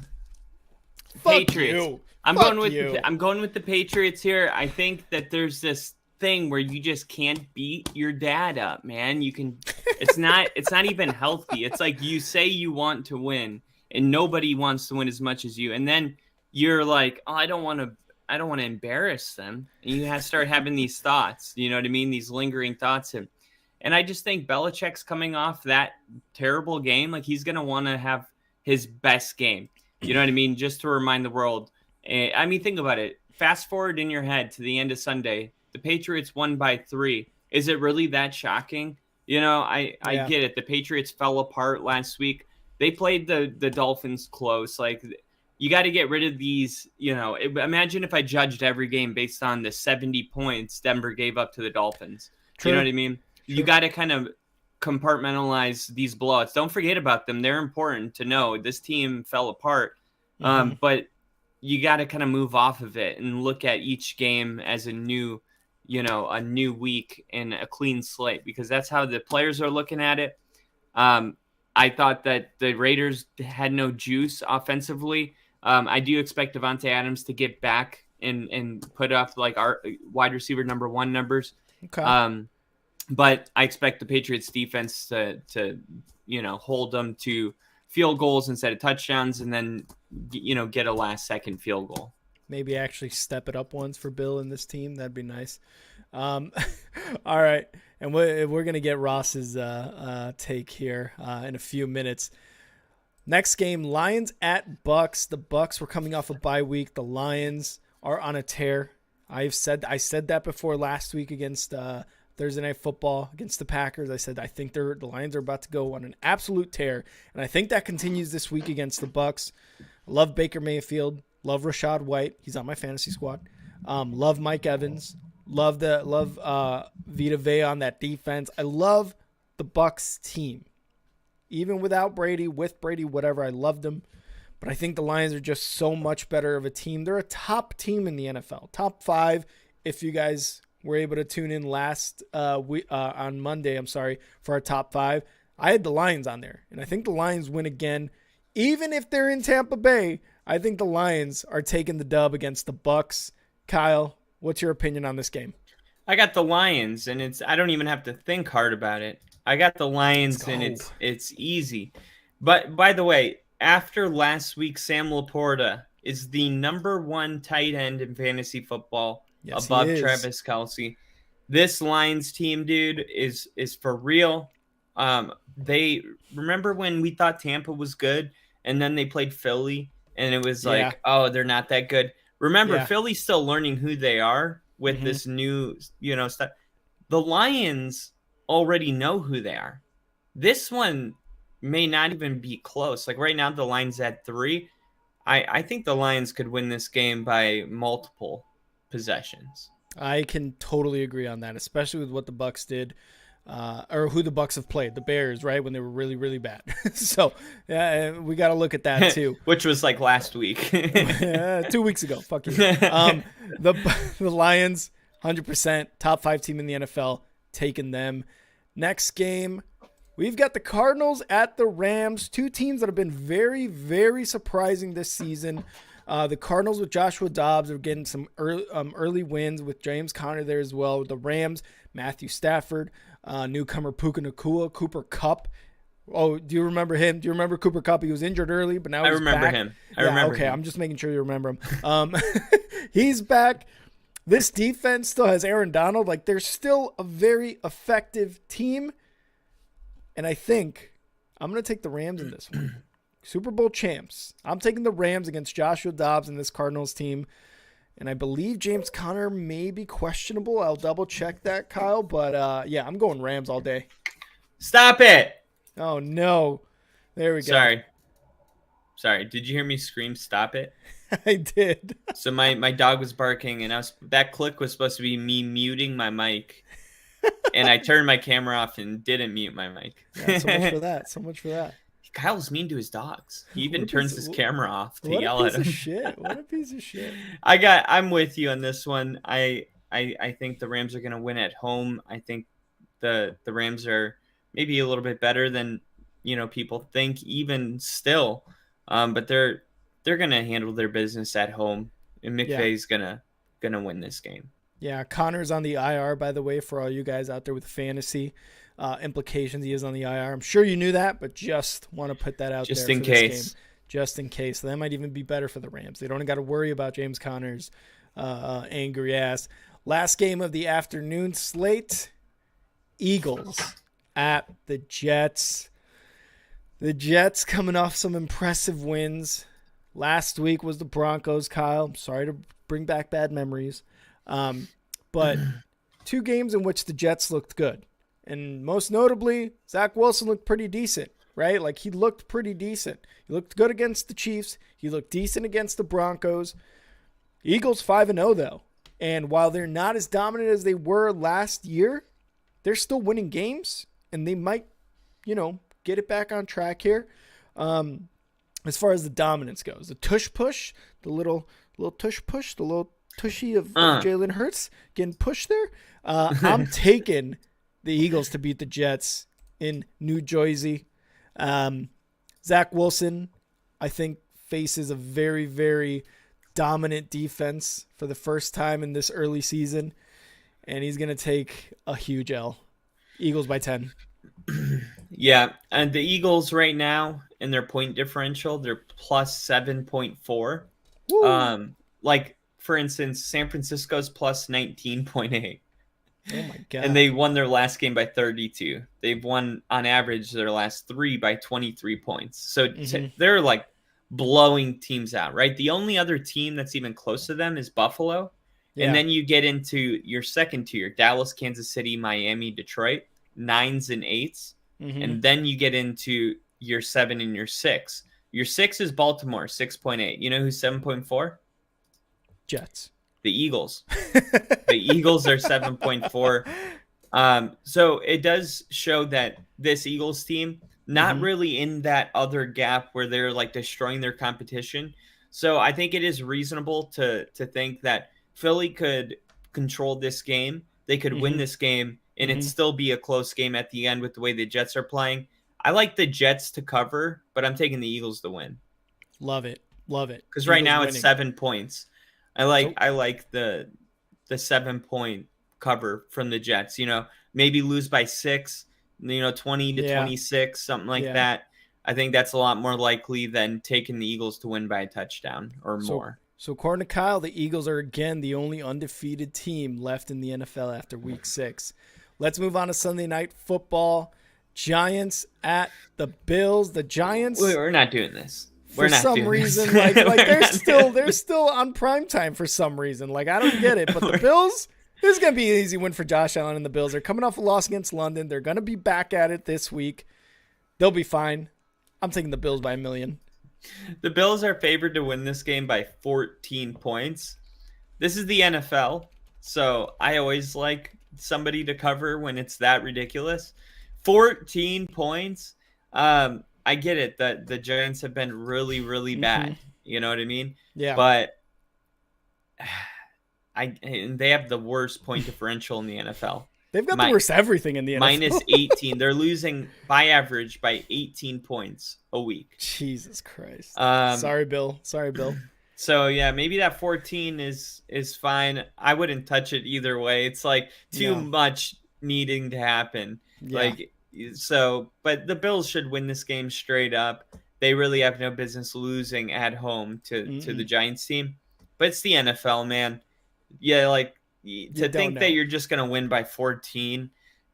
You. I'm going with the Patriots here. I think that there's this thing where you just can't beat your dad up, man. It's not even healthy. It's like you say you want to win and nobody wants to win as much as you, and then you're like, oh, I don't want to embarrass them, and you have to start having these thoughts, you know what I mean, these lingering thoughts. And I just think Belichick's coming off that terrible game. Like, he's gonna want to have his best game, you know what I mean, just to remind the world. I mean, think about it. Fast forward in your head to the end of Sunday. The Patriots won by 3. Is it really that shocking? You know, I get it. The Patriots fell apart last week. They played the Dolphins close. Like, you got to get rid of these, you know. Imagine if I judged every game based on the 70 points Denver gave up to the Dolphins. True. You know what I mean? True. You got to kind of compartmentalize these blowouts. Don't forget about them. They're important to know. This team fell apart. Mm-hmm. But you got to kind of move off of it and look at each game as a new week and a clean slate, because that's how the players are looking at it. I thought that the Raiders had no juice offensively. I do expect Devontae Adams to get back and put up like our wide receiver number 1 numbers. Okay. But I expect the Patriots defense to hold them to field goals instead of touchdowns, and then, get a last second field goal. Maybe actually step it up once for Bill and this team. That'd be nice. Um, all right, and we're gonna get Ross's take here in a few minutes. Next game, Lions at Bucks. The Bucks were coming off a bye week. The Lions are on a tear. I said that before last week against Thursday Night Football against the Packers. I said I think the Lions are about to go on an absolute tear, and I think that continues this week against the Bucks. I love Baker Mayfield. Love Rashad White. He's on my fantasy squad. Love Mike Evans. Love Vita Vea on that defense. I love the Bucks team. Even without Brady, with Brady, whatever, I loved them. But I think the Lions are just so much better of a team. They're a top team in the NFL. Top 5 if you guys were able to tune in on Monday, for our top 5. I had the Lions on there. And I think the Lions win again. Even if they're in Tampa Bay, I think the Lions are taking the dub against the Bucks. Kyle, what's your opinion on this game? I got the Lions, and I don't even have to think hard about it. I got the Lions, and it's easy. But by the way, after last week, Sam Laporta is the number 1 tight end in fantasy football, above Travis Kelce. This Lions team, dude, is for real. They remember when we thought Tampa was good, and then they played Philly, and it was like, oh, they're not that good. Remember, Philly's still learning who they are with this new, stuff. The Lions already know who they are. This one may not even be close. Like right now, the line's at 3. I think the Lions could win this game by multiple possessions. I can totally agree on that, especially with what the Bucks did, or who the Bucks have played, the Bears, right, when they were really, really bad. So we got to look at that too. Which was like last week. 2 weeks ago. Fuck you. The Lions, 100% top 5 team in the NFL, taking them. Next game, we've got the Cardinals at the Rams, 2 teams that have been very, very surprising this season. The Cardinals with Joshua Dobbs are getting some early wins with James Conner there as well. The Rams, Matthew Stafford, newcomer Puka Nacua, Cooper Kupp. Oh, do you remember him? Do you remember Cooper Kupp? He was injured early, but now he's back. I remember him. I'm just making sure you remember him. He's back. This defense still has Aaron Donald. Like, they're still a very effective team. And I think I'm going to take the Rams in this one. Super Bowl champs. I'm taking the Rams against Joshua Dobbs and this Cardinals team. And I believe James Conner may be questionable. I'll double check that, Kyle. But, I'm going Rams all day. Stop it. Oh, no. There we go. Sorry. Did you hear me scream, stop it? I did. So my dog was barking, and that click was supposed to be me muting my mic. And I turned my camera off and didn't mute my mic. Yeah, so much for that. Kyle's mean to his dogs. He even turns his camera off to yell at him. What a piece of shit. I'm with you on this one. I think the Rams are going to win at home. I think the Rams are maybe a little bit better than people think even still. But they're going to handle their business at home, and McVay's gonna win this game. Yeah, Connor's on the IR, by the way, for all you guys out there with fantasy implications. He is on the IR. I'm sure you knew that, but just want to put that out there. Just in case. Just in case. That might even be better for the Rams. They don't got to worry about James Conner's angry ass. Last game of the afternoon slate, Eagles at the Jets. The Jets coming off some impressive wins. Last week was the Broncos, Kyle. I'm sorry to bring back bad memories. But 2 games in which the Jets looked good. And most notably, Zach Wilson looked pretty decent, right? Like, he looked pretty decent. He looked good against the Chiefs. He looked decent against the Broncos. Eagles 5-0, though. And while they're not as dominant as they were last year, they're still winning games. And they might, get it back on track here. As far as the dominance goes, the tush push, the little tush push, the little tushy of Jalen Hurts getting pushed there. I'm taking the Eagles to beat the Jets in New Jersey. Zach Wilson, I think, faces a very, very dominant defense for the first time in this early season, and he's going to take a huge L. Eagles by 10. Yeah, and the Eagles right now in their point differential, they're plus 7.4. Like, for instance, San Francisco's plus 19.8. Oh my God. And they won their last game by 32. They've won, on average, their last 3 by 23 points. So they're like blowing teams out, right? The only other team that's even close to them is Buffalo. Yeah. And then you get into your second tier, Dallas, Kansas City, Miami, Detroit, 9s and 8s. And then you get into your 7 and your 6. Your 6 is Baltimore, 6.8. You know who's 7.4? Jets. The Eagles. The Eagles are 7.4. So it does show that this Eagles team, not really in that other gap where they're like destroying their competition. So I think it is reasonable to think that Philly could control this game. They could win this game, and it'd still be a close game at the end with the way the Jets are playing. I like the Jets to cover, but I'm taking the Eagles to win. Love it. Love it. Because right now it's 7 points. I like the 7-point cover from the Jets. You know, maybe lose by 6, 20 to 26, something like that. I think that's a lot more likely than taking the Eagles to win by a touchdown or more. So according to Kyle, the Eagles are again the only undefeated team left in the NFL after Week 6. Let's move on to Sunday Night Football. Giants at the Bills. The Giants. We're not doing this. For some reason, like they're still on prime time for some reason. Like, I don't get it. But the Bills, this is gonna be an easy win for Josh Allen and the Bills. They're coming off a loss against London. They're gonna be back at it this week. They'll be fine. I'm taking the Bills by 1 million. The Bills are favored to win this game by 14 points. This is the NFL, so I always like somebody to cover when it's that ridiculous. 14 points. I get it that the Giants have been really, really bad. You know what I mean? Yeah. But they have the worst point differential in the NFL. They've got the worst everything in the NFL. Minus 18. They're losing by average by 18 points a week. Jesus Christ. Sorry, Bill. So yeah, maybe that 14 is fine. I wouldn't touch it either way. It's like too much needing to happen. Yeah. But the Bills should win this game straight up. They really have no business losing at home to the Giants team. But it's the NFL, man. Yeah, like to think that you're just gonna win by 14.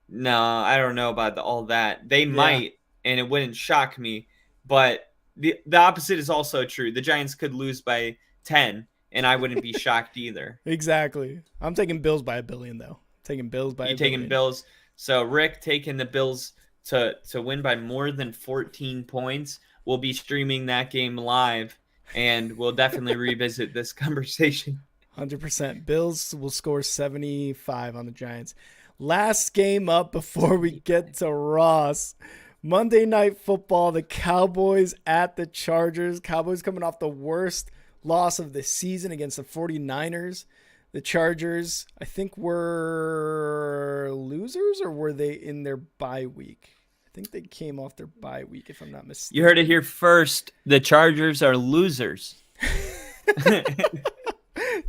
No, I don't know about all that. They might, and it wouldn't shock me. But the opposite is also true. The Giants could lose by 10, and I wouldn't be shocked either. Exactly. I'm taking Bills by 1 billion, though. Taking Bills by 1 billion. Taking Bills. So Rick taking the Bills to win by more than 14 points. We'll be streaming that game live, and we'll definitely revisit this conversation. 100%. Bills will score 75 on the Giants. Last game up before we get to Ross. Monday Night Football, the Cowboys at the Chargers. Cowboys coming off the worst loss of the season against the 49ers. The Chargers, I think, were losers, or were they in their bye week? I think they came off their bye week, if I'm not mistaken. You heard it here first. The Chargers are losers.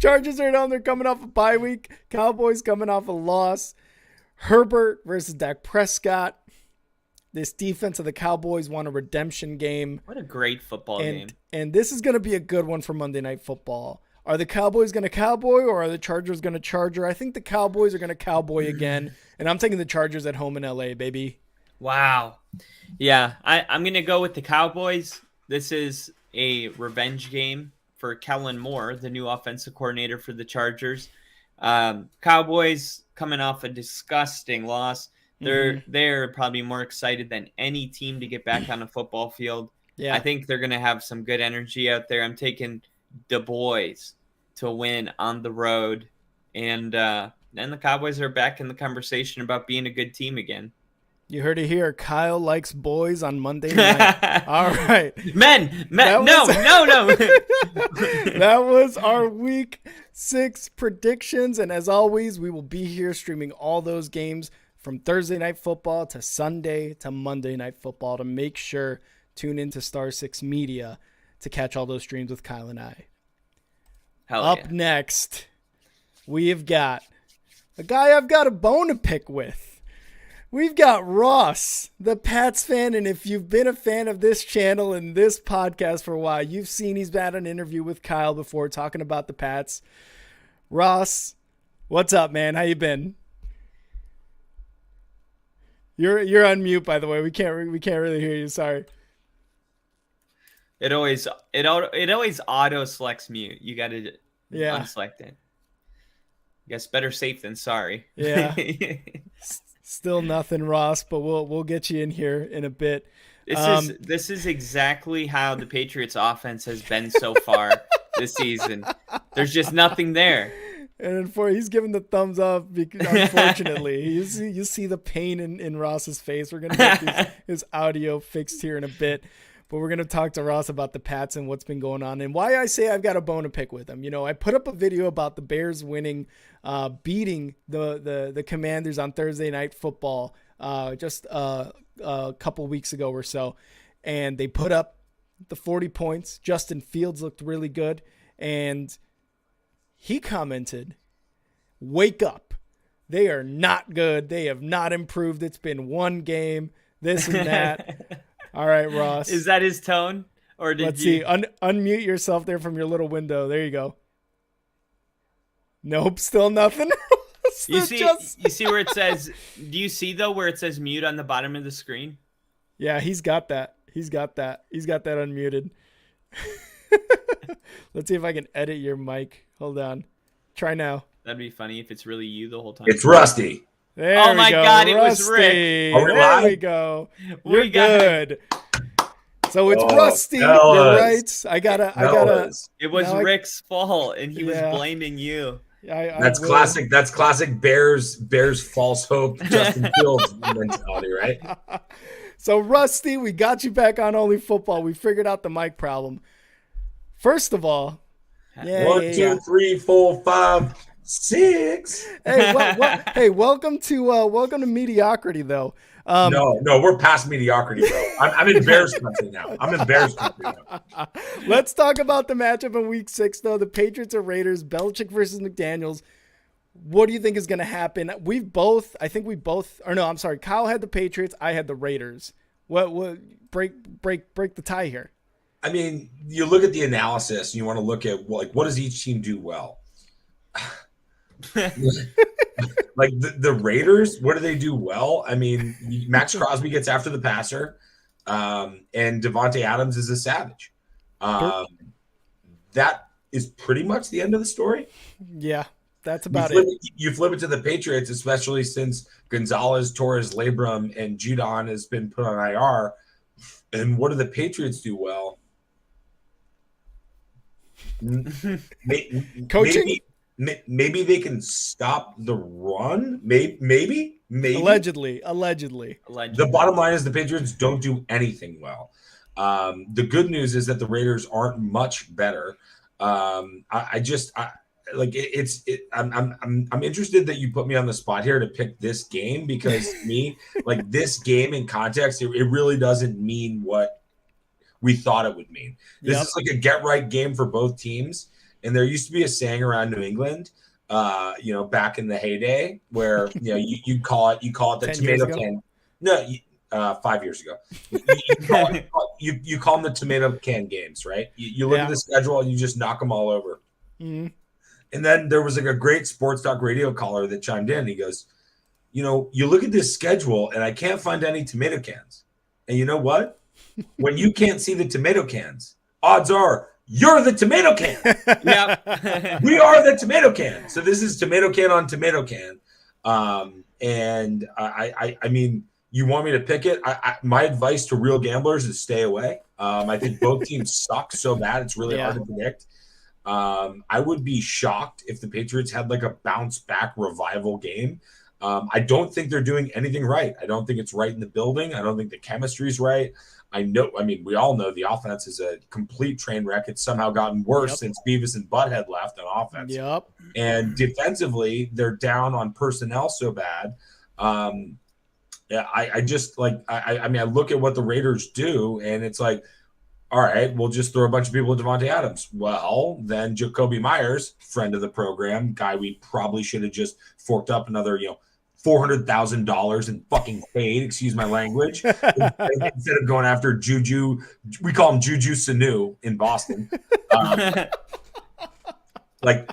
Chargers are down. They're coming off a bye week. Cowboys coming off a loss. Herbert versus Dak Prescott. This defense of the Cowboys won a redemption game. What a great football game. And this is going to be a good one for Monday Night Football. Are the Cowboys going to cowboy, or are the Chargers going to charger? I think the Cowboys are going to cowboy again, and I'm taking the Chargers at home in LA, baby. Wow. Yeah, I'm going to go with the Cowboys. This is a revenge game for Kellen Moore, the new offensive coordinator for the Chargers. Cowboys coming off a disgusting loss. They're probably more excited than any team to get back on a football field. Yeah. I think they're going to have some good energy out there. I'm taking the boys to win on the road. And then the Cowboys are back in the conversation about being a good team again. You heard it here. Kyle likes boys on Monday night. All right. Men. No. That was our Week 6 predictions. And as always, we will be here streaming all those games from Thursday Night Football to Sunday to Monday Night Football to make sure tune into Star 6 Media to catch all those streams with Kyle and I. Up next, we have got a guy I've got a bone to pick with. We've got Ross, the Pats fan, and if you've been a fan of this channel and this podcast for a while, you've seen he's had an interview with Kyle before talking about the Pats. Ross, what's up, man? How you been? You're on mute, by the way. We can't really hear you. Sorry. It always auto selects mute. You got to unselect it. Guess better safe than sorry. Yeah. Still nothing, Ross, but we'll get you in here in a bit. This is exactly how the Patriots offense has been so far this season. There's just nothing there. And he's giving the thumbs up because, unfortunately. you see the pain in Ross's face. We're going to get his audio fixed here in a bit. But we're going to talk to Ross about the Pats and what's been going on and why I say I've got a bone to pick with him. You know, I put up a video about the Bears winning, beating the Commanders on Thursday Night Football just a couple weeks ago or so. And they put up the 40 points. Justin Fields looked really good. And he commented, "Wake up. They are not good. They have not improved. It's been one game, this and that." All right, Ross. Is that his tone? Or did Let's see. Unmute yourself there from your little window. There you go. Nope, still nothing. You see where it says, do you see though where it says mute on the bottom of the screen? Yeah, he's got that. He's got that unmuted. Let's see if I can edit your mic. Hold on. Try now. That'd be funny if it's really you the whole time. It's Rusty. There oh we my go. God, it Rusty. was Rick. There we go. You're good. So it's Rusty. You're right. I gotta. It was Rick's fault, and he was blaming you. That's classic. That's classic Bears false hope Justin Fields mentality, right? So Rusty, we got you back on Only Football. We figured out the mic problem. First of all, 1, 2, 3, 4, 5, 6. Hey, welcome to mediocrity, though. No, we're past mediocrity, bro. I'm in Bears country now. Let's talk about the matchup in Week 6, though. The Patriots or Raiders, Belichick versus McDaniels. What do you think is going to happen? Kyle had the Patriots. I had the Raiders. What break the tie here? I mean, you look at the analysis and you want to look at what does each team do well? Like the Raiders, what do they do well? I mean, Max Crosby gets after the passer, and Devontae Adams is a savage. That is pretty much the end of the story. Yeah, that's about it. You flip it to the Patriots, especially since Gonzalez, Torres, Labrum, and Judon has been put on IR. And what do the Patriots do well? Coaching? Maybe they can stop the run. Maybe. Allegedly. The bottom line is the Patriots don't do anything well. The good news is that the Raiders aren't much better. I'm interested that you put me on the spot here to pick this game because this game in context, it really doesn't mean what we thought it would mean. This is like a get right game for both teams. And there used to be a saying around New England, back in the heyday where, you call it the tomato can. No, 5 years ago. You call them the tomato can games, right? You look at the schedule and you just knock them all over. Mm-hmm. And then there was a great sports talk radio caller that chimed in. He goes, you look at this schedule and I can't find any tomato cans. And you know what? When you can't see the tomato cans, odds are you're the tomato can. Yep. We are the tomato can. So this is tomato can on tomato can. And I mean, you want me to pick it? My advice to real gamblers is stay away. I think both teams suck so bad it's really hard to predict. I would be shocked if the Patriots had like a bounce back revival game. I don't think they're doing anything right. I don't think it's right in the building. I don't think the chemistry is right. We all know the offense is a complete train wreck. It's somehow gotten worse since Beavis and Butthead left on offense. Yep. And defensively, they're down on personnel so bad. I look at what the Raiders do, and it's like, all right, we'll just throw a bunch of people at Devontae Adams. Well, then Jacoby Myers, friend of the program, guy we probably should have just forked up another, $400,000 in fucking paid, excuse my language, instead of going after Juju. We call him Juju Sanu in Boston. Like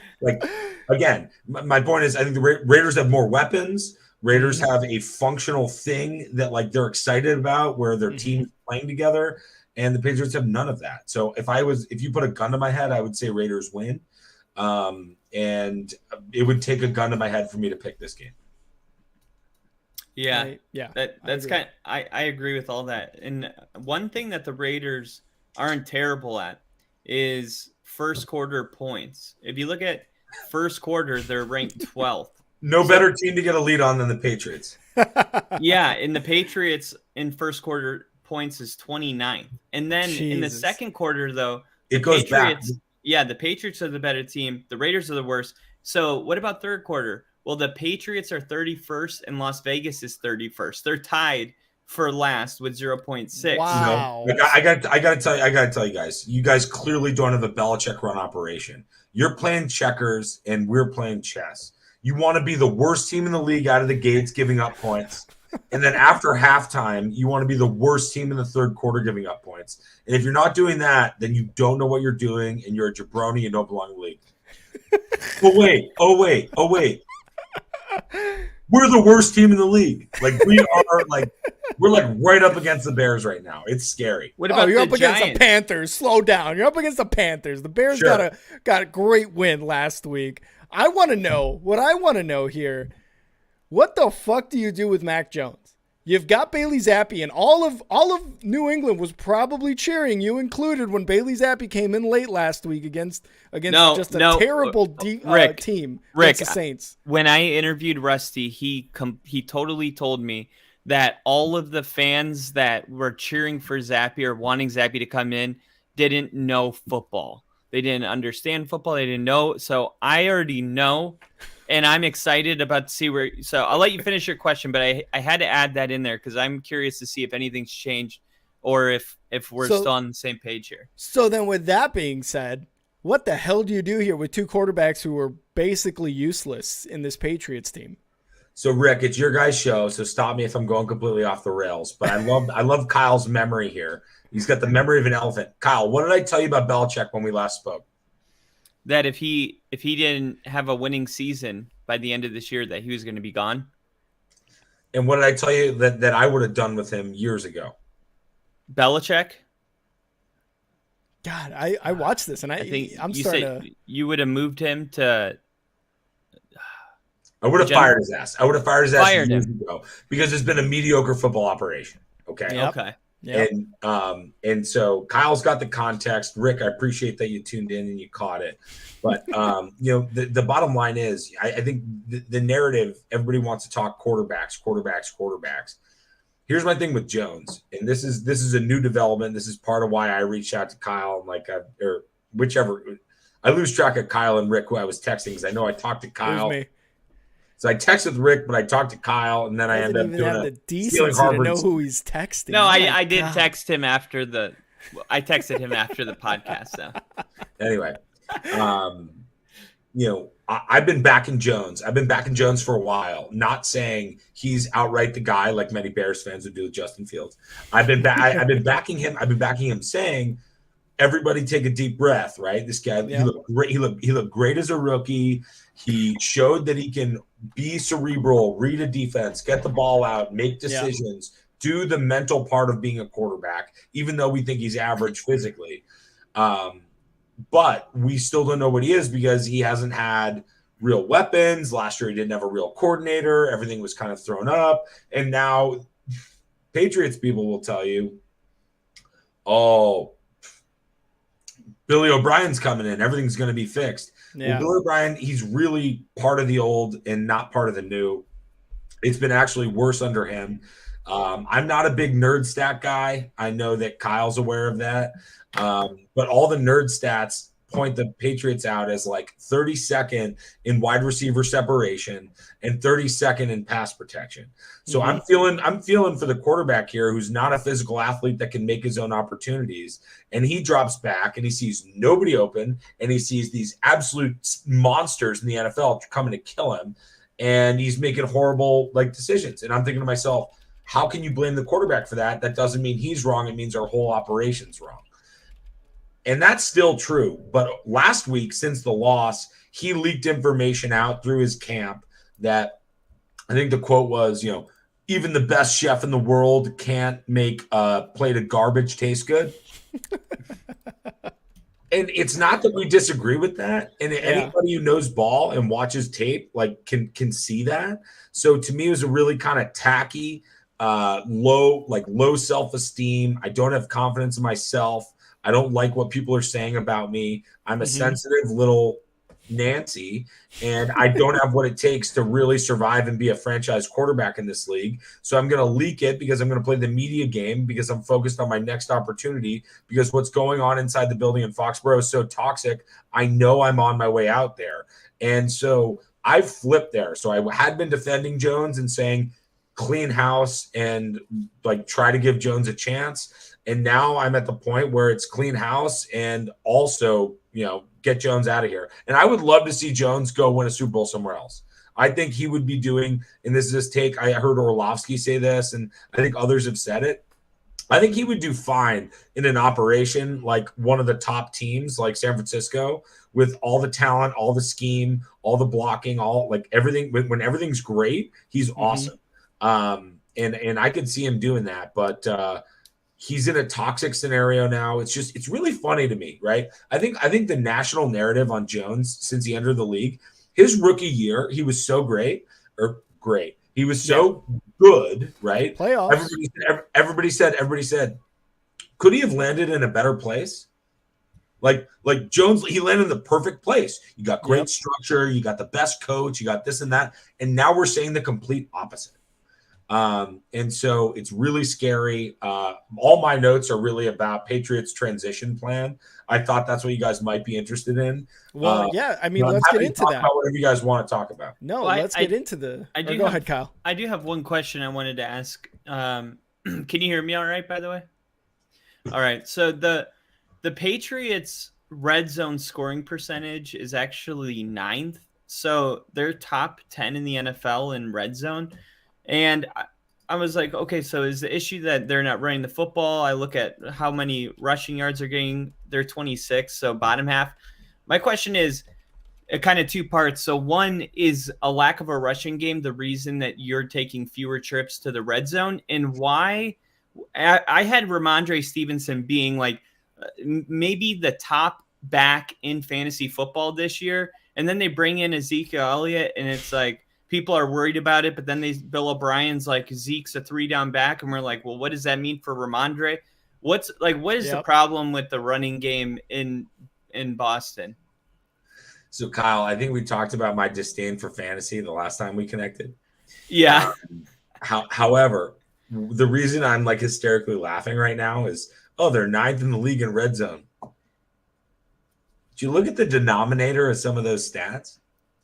again, my point is, I think the Raiders have more weapons. Raiders have a functional thing that like they're excited about, where their team's playing together, and the Patriots have none of that. So if you put a gun to my head, I would say Raiders win, and it would take a gun to my head for me to pick this game. Yeah, that's kind. I agree with all that. And one thing that the Raiders aren't terrible at is first quarter points. If you look at first quarter, they're ranked 12th. No better team to get a lead on than the Patriots. Yeah, and the Patriots in first quarter points is 29th. And then in the second quarter, though, it goes back. Yeah, the Patriots are the better team. The Raiders are the worst. So what about third quarter? Well, the Patriots are 31st and Las Vegas is 31st. They're tied for last with 0.6. Wow. I got to tell you guys. You guys clearly don't have a Belichick run operation. You're playing checkers and we're playing chess. You want to be the worst team in the league out of the gates giving up points. And then after halftime, you want to be the worst team in the third quarter giving up points. And if you're not doing that, then you don't know what you're doing and you're a jabroni and don't belong in the league. Oh wait. We're the worst team in the league. Like we're right up against the Bears right now. It's scary. What about you're up against the Panthers? Slow down. You're up against the Panthers. The Bears got a great win last week. I want to know here. What the fuck do you do with Mac Jones? You've got Bailey Zappi, and all of New England was probably cheering, you included, when Bailey Zappi came in late last week against a terrible team, Rick, against the Saints. When I interviewed Rusty, he totally told me that all of the fans that were cheering for Zappi or wanting Zappi to come in didn't know football. They didn't understand football. They didn't know. So I already know. And I'm excited about to see where. So I'll let you finish your question, but I had to add that in there because I'm curious to see if anything's changed or if we're still on the same page here. So then, with that being said, what the hell do you do here with two quarterbacks who are basically useless in this Patriots team? So Rick, it's your guys' show, so stop me if I'm going completely off the rails. But I love Kyle's memory here. He's got the memory of an elephant. Kyle, what did I tell you about Belichick when we last spoke? That if he didn't have a winning season by the end of this year, that he was going to be gone. And what did I tell you that I would have done with him years ago? Belichick? God, I watched this and I think you would have moved him to. I would have fired his ass. Years ago because it's been a mediocre football operation. Okay. Yep. Okay. Yep. And so Kyle's got the context. Rick, I appreciate that you tuned in and you caught it. But the bottom line is, I think the narrative, everybody wants to talk quarterbacks. Here's my thing with Jones, and this is a new development. This is part of why I reached out to Kyle or whichever. I lose track of Kyle and Rick, who I was texting, because I know I talked to Kyle. So I texted Rick, but I talked to Kyle, and then I ended up doing the decency to know who he's texting. No, I did text him after I texted him after the podcast. So anyway, I've been backing Jones. I've been backing Jones for a while. Not saying he's outright the guy like many Bears fans would do with Justin Fields. I've been backing him. I've been backing him, saying, everybody take a deep breath. Right, this guy he looked great. He looked great as a rookie. He showed that he can be cerebral, read a defense, get the ball out, make decisions, do the mental part of being a quarterback, even though we think he's average physically. But we still don't know what he is because he hasn't had real weapons. Last year, he didn't have a real coordinator. Everything was kind of thrown up. And now Patriots people will tell you, oh, Billy O'Brien's coming in. Everything's going to be fixed. Yeah. Well, Billy O'Brien, he's really part of the old and not part of the new. It's been actually worse under him. I'm not a big nerd stat guy. I know that Kyle's aware of that. But all the nerd stats point the Patriots out as like 32nd in wide receiver separation and 32nd in pass protection. So I'm feeling for the quarterback here who's not a physical athlete that can make his own opportunities. And he drops back and he sees nobody open and he sees these absolute monsters in the NFL coming to kill him. and he's making horrible decisions. And I'm thinking to myself, how can you blame the quarterback for that? That doesn't mean he's wrong. It means our whole operation's wrong. And that's still true. But last week, since the loss, he leaked information out through his camp that I think the quote was, even the best chef in the world can't make a plate of garbage taste good. And it's not that we disagree with that. And anybody who knows ball and watches tape can see that. So to me, it was a really kind of tacky, low self-esteem. I don't have confidence in myself. I don't like what people are saying about me. I'm a sensitive little Nancy, and I don't have what it takes to really survive and be a franchise quarterback in this league. So I'm going to leak it because I'm going to play the media game because I'm focused on my next opportunity, because what's going on inside the building in Foxborough is so toxic. I know I'm on my way out there. And so I flipped there. So I had been defending Jones and saying clean house and try to give Jones a chance. And now I'm at the point where it's clean house and also, get Jones out of here. And I would love to see Jones go win a Super Bowl somewhere else. I think he would be doing, and this is his take, I heard Orlovsky say this, and I think others have said it. I think he would do fine in an operation like one of the top teams like San Francisco, with all the talent, all the scheme, all the blocking, all everything. When everything's great, he's awesome. And I could see him doing that, but he's in a toxic scenario now. It's really funny to me, right? I think the national narrative on Jones since he entered the league, his rookie year, he was so great. He was so good, right? Playoffs. Everybody said, could he have landed in a better place? Like Jones, he landed in the perfect place. You got great structure, you got the best coach, you got this and that, and now we're saying the complete opposite. And so it's really scary. All my notes are really about Patriots transition plan. I thought that's what you guys might be interested in. Well, let's get into that. About whatever you guys want to talk about. No, let's get into the. Go ahead, Kyle. I do have one question I wanted to ask. Can you hear me all right, by the way? All right. So the Patriots red zone scoring percentage is actually 9th. So they're top 10 in the NFL in red zone. And I was like, okay, so is the issue that they're not running the football? I look at how many rushing yards they're getting. They're 26, so bottom half. My question is kind of 2 parts. So one, is a lack of a rushing game the reason that you're taking fewer trips to the red zone? And why? I had Ramondre Stevenson being maybe the top back in fantasy football this year. And then they bring in Ezekiel Elliott, and it's people are worried about it, but then Bill O'Brien's Zeke's a 3-down back, and we're like, well, what does that mean for Ramondre? What is the problem with the running game in Boston? So Kyle, I think we talked about my disdain for fantasy the last time we connected. Yeah. However, the reason I'm hysterically laughing right now is, they're 9th in the league in red zone. Did you look at the denominator of some of those stats?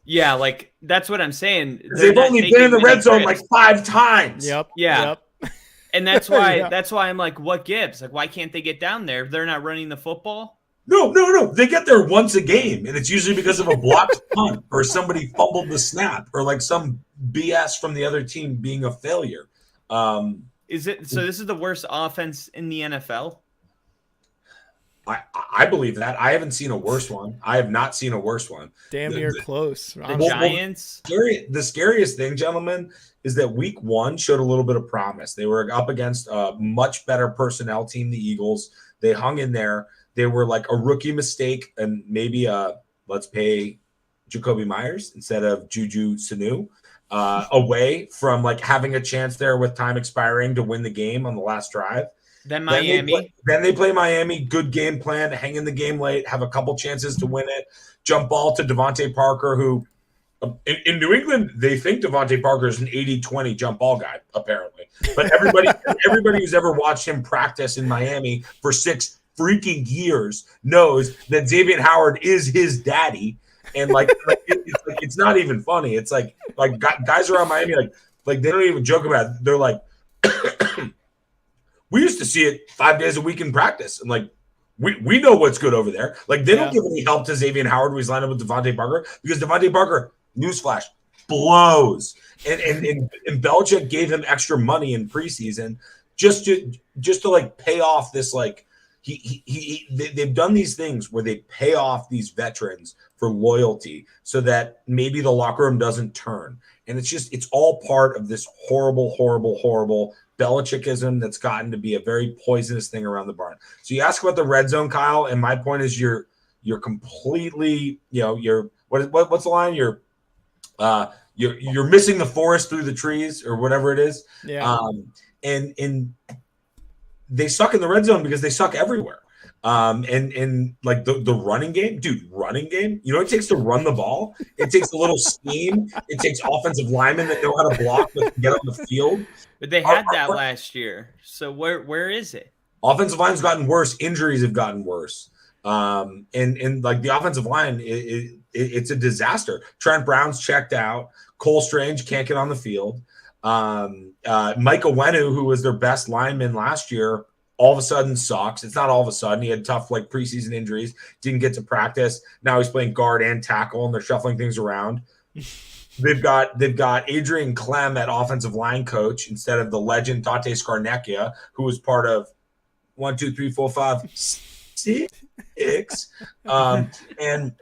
Yeah, that's what I'm saying. They've only been in the red zone 5 times. Yep. Yeah. Yep. And that's why I'm like, what gives? Why can't they get down there if they're not running the football? No. They get there once a game, and it's usually because of a blocked punt or somebody fumbled the snap or some BS from the other team being a failure. Is it so? This is the worst offense in the NFL. I believe that. I haven't seen a worse one. I have not seen a worse one. Damn near close. The Giants. The scariest thing, gentlemen, is that week 1 showed a little bit of promise. They were up against a much better personnel team, the Eagles. They hung in there. They were a rookie mistake and maybe let's pay Jacoby Myers instead of Juju Sanu away from having a chance there with time expiring to win the game on the last drive. Then Miami. Then they play Miami. Good game plan. Hang in the game late. Have a couple chances to win it. Jump ball to Devontae Parker, who in New England, they think Devontae Parker is an 80-20 jump ball guy, apparently. But everybody who's ever watched him practice in Miami for 6 freaking years knows that Xavier Howard is his daddy. And it's not even funny. It's guys around Miami, they don't even joke about it. They're like, we used to see it 5 days a week in practice. And we know what's good over there. They don't give any help to Xavier Howard when he's lined up with Devontae Parker, because Devontae Parker, newsflash, blows. And Belichick gave him extra money in preseason just to like pay off this like they've done these things where they pay off these veterans for loyalty so that maybe the locker room doesn't turn. And it's all part of this horrible Belichickism that's gotten to be a very poisonous thing around the barn. So you ask about the red zone, Kyle, and my point is you're completely, you're what's the line? You're missing the forest through the trees or whatever it is. Yeah. And they suck in the red zone because they suck everywhere. And like the running game, dude, you know what it takes to run the ball? It takes a little scheme. It takes offensive linemen that know how to block but get on the field. But they had that last year. So where is it? Offensive line's gotten worse. Injuries have gotten worse. And like the offensive line, it's a disaster. Trent Brown's checked out. Cole Strange can't get on the field. Mike Owenu, who was their best lineman last year, all of a sudden sucks. It's not all of a sudden. He had tough like preseason injuries, didn't get to practice. Now he's playing guard and tackle, and they're shuffling things around. They've got Adrian Clem at offensive line coach instead of the legend Tate Scarnecchia, who was part of 1, 2, 3, 4, 5, 6. And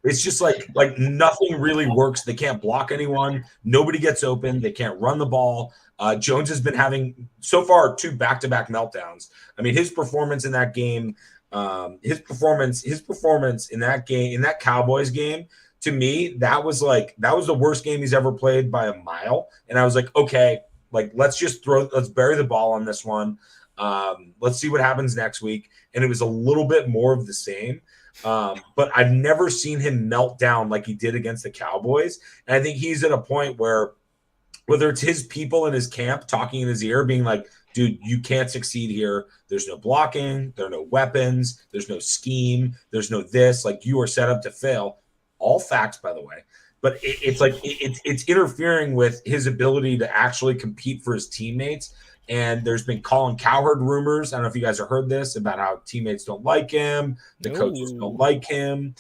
it's just like nothing really works. They can't block anyone. Nobody gets open. They can't run the ball. Jones has been having so far 2 back-to-back meltdowns. I mean, his performance in that game, his performance in that game, in that Cowboys game, to me, that was the worst game he's ever played by a mile. And I was like, okay, like let's bury the ball on this one. Let's see what happens next week. And it was a little bit more of the same. But I've never seen him melt down like he did against the Cowboys. And I think he's at a point where whether it's his people in his camp talking in his ear, being like, dude, you can't succeed here. There's no blocking. There are no weapons. There's no scheme. There's no this. Like, you are set up to fail. All facts, by the way. But it's interfering with his ability to actually compete for his teammates. And there's been Colin Cowherd rumors. I don't know if you guys have heard this about how teammates don't like him. The coaches don't like him.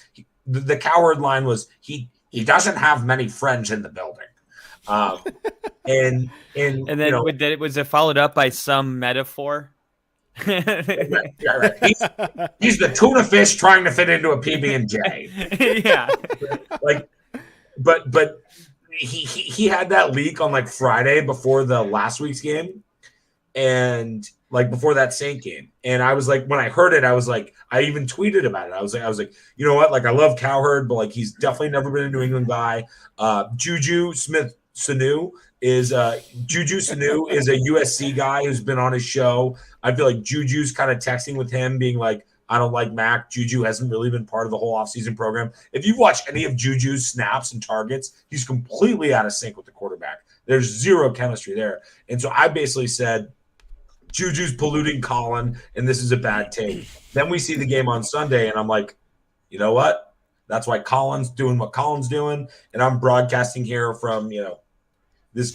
The Cowherd line was he doesn't have many friends in the building. And then was it followed up by some metaphor? Right. He's the tuna fish trying to fit into a PB&J. Yeah. But he had that leak on like Friday before the last week's game, and like before that Saint game. And I was like, when I heard it, I was like, I even tweeted about it. I was like, you know what? Like, I love Cowherd, but like he's definitely never been a New England guy. Juju Smith-Sanu is a USC guy who's been on his show. I feel like Juju's kind of texting with him, being like, I don't like Mac. Juju hasn't really been part of the whole offseason program. If you watch any of Juju's snaps and targets, he's completely out of sync with the quarterback. There's zero chemistry there. And so I basically said, Juju's polluting Colin, and this is a bad take. Then we see the game on Sunday, and I'm like, you know what? That's why Colin's doing what Colin's doing, and I'm broadcasting here from, this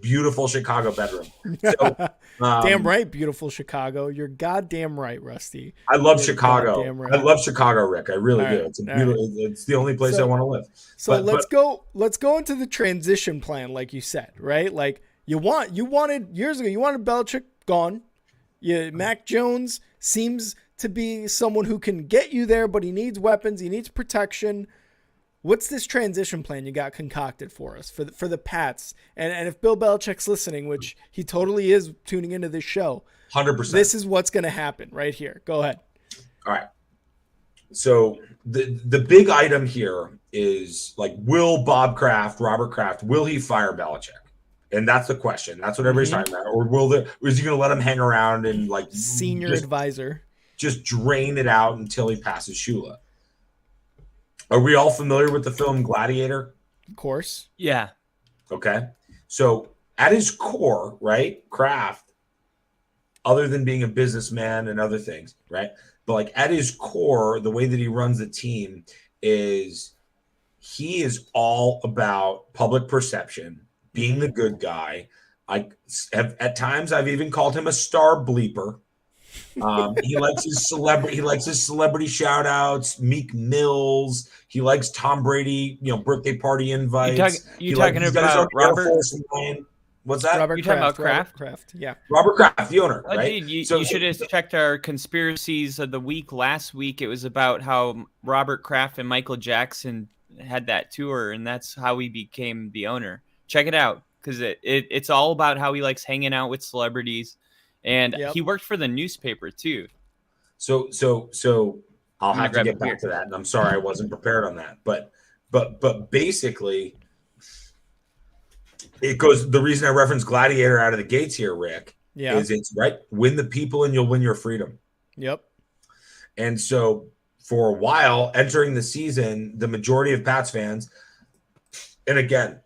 beautiful Chicago bedroom. So, damn right, beautiful Chicago. You're goddamn right, Rusty. I love Chicago. Right. I love Chicago, Rick. I really do. It's it's the only place I want to live. So let's go into the transition plan, like you said, right? Like you wanted years ago, you wanted Belichick gone. Mac Jones seems to be someone who can get you there, but he needs weapons, he needs protection. What's this transition plan you got concocted for us for the Pats? And if Bill Belichick's listening, which he totally is tuning into this show, 100%. This is what's going to happen right here. Go ahead. All right. So the big item here is like, will Robert Kraft, will he fire Belichick? And that's the question. That's what everybody's talking about. Or is he going to let him hang around and like senior advisor, just drain it out until he passes Shula? Are we all familiar with the film Gladiator? Of course. Yeah. Okay. So at his core, right, Kraft, other than being a businessman and other things, right? But like at his core, the way that he runs the team is he is all about public perception, being the good guy. At times I've even called him a star bleeper. He likes his celebrity. He likes his celebrity shout outs. Meek Mills. He likes Tom Brady. Birthday party invites. You talking He's got his own about Air Robert? Force line. What's that? Robert You talking about Kraft. Kraft? Robert Kraft. Yeah. Robert Kraft, the owner, Oh, right? dude, you should have checked our conspiracies of the week. Last week, it was about how Robert Kraft and Michael Jackson had that tour, and that's how he became the owner. Check it out, because it's all about how he likes hanging out with celebrities, and he worked for the newspaper too. So I'll have to get back to that, and I'm sorry I wasn't prepared on that, but basically. It goes. The reason I reference Gladiator out of the gates here, Rick, is it's right. Win the people, and you'll win your freedom. Yep. And so, for a while, entering the season, the majority of Pats fans, and again,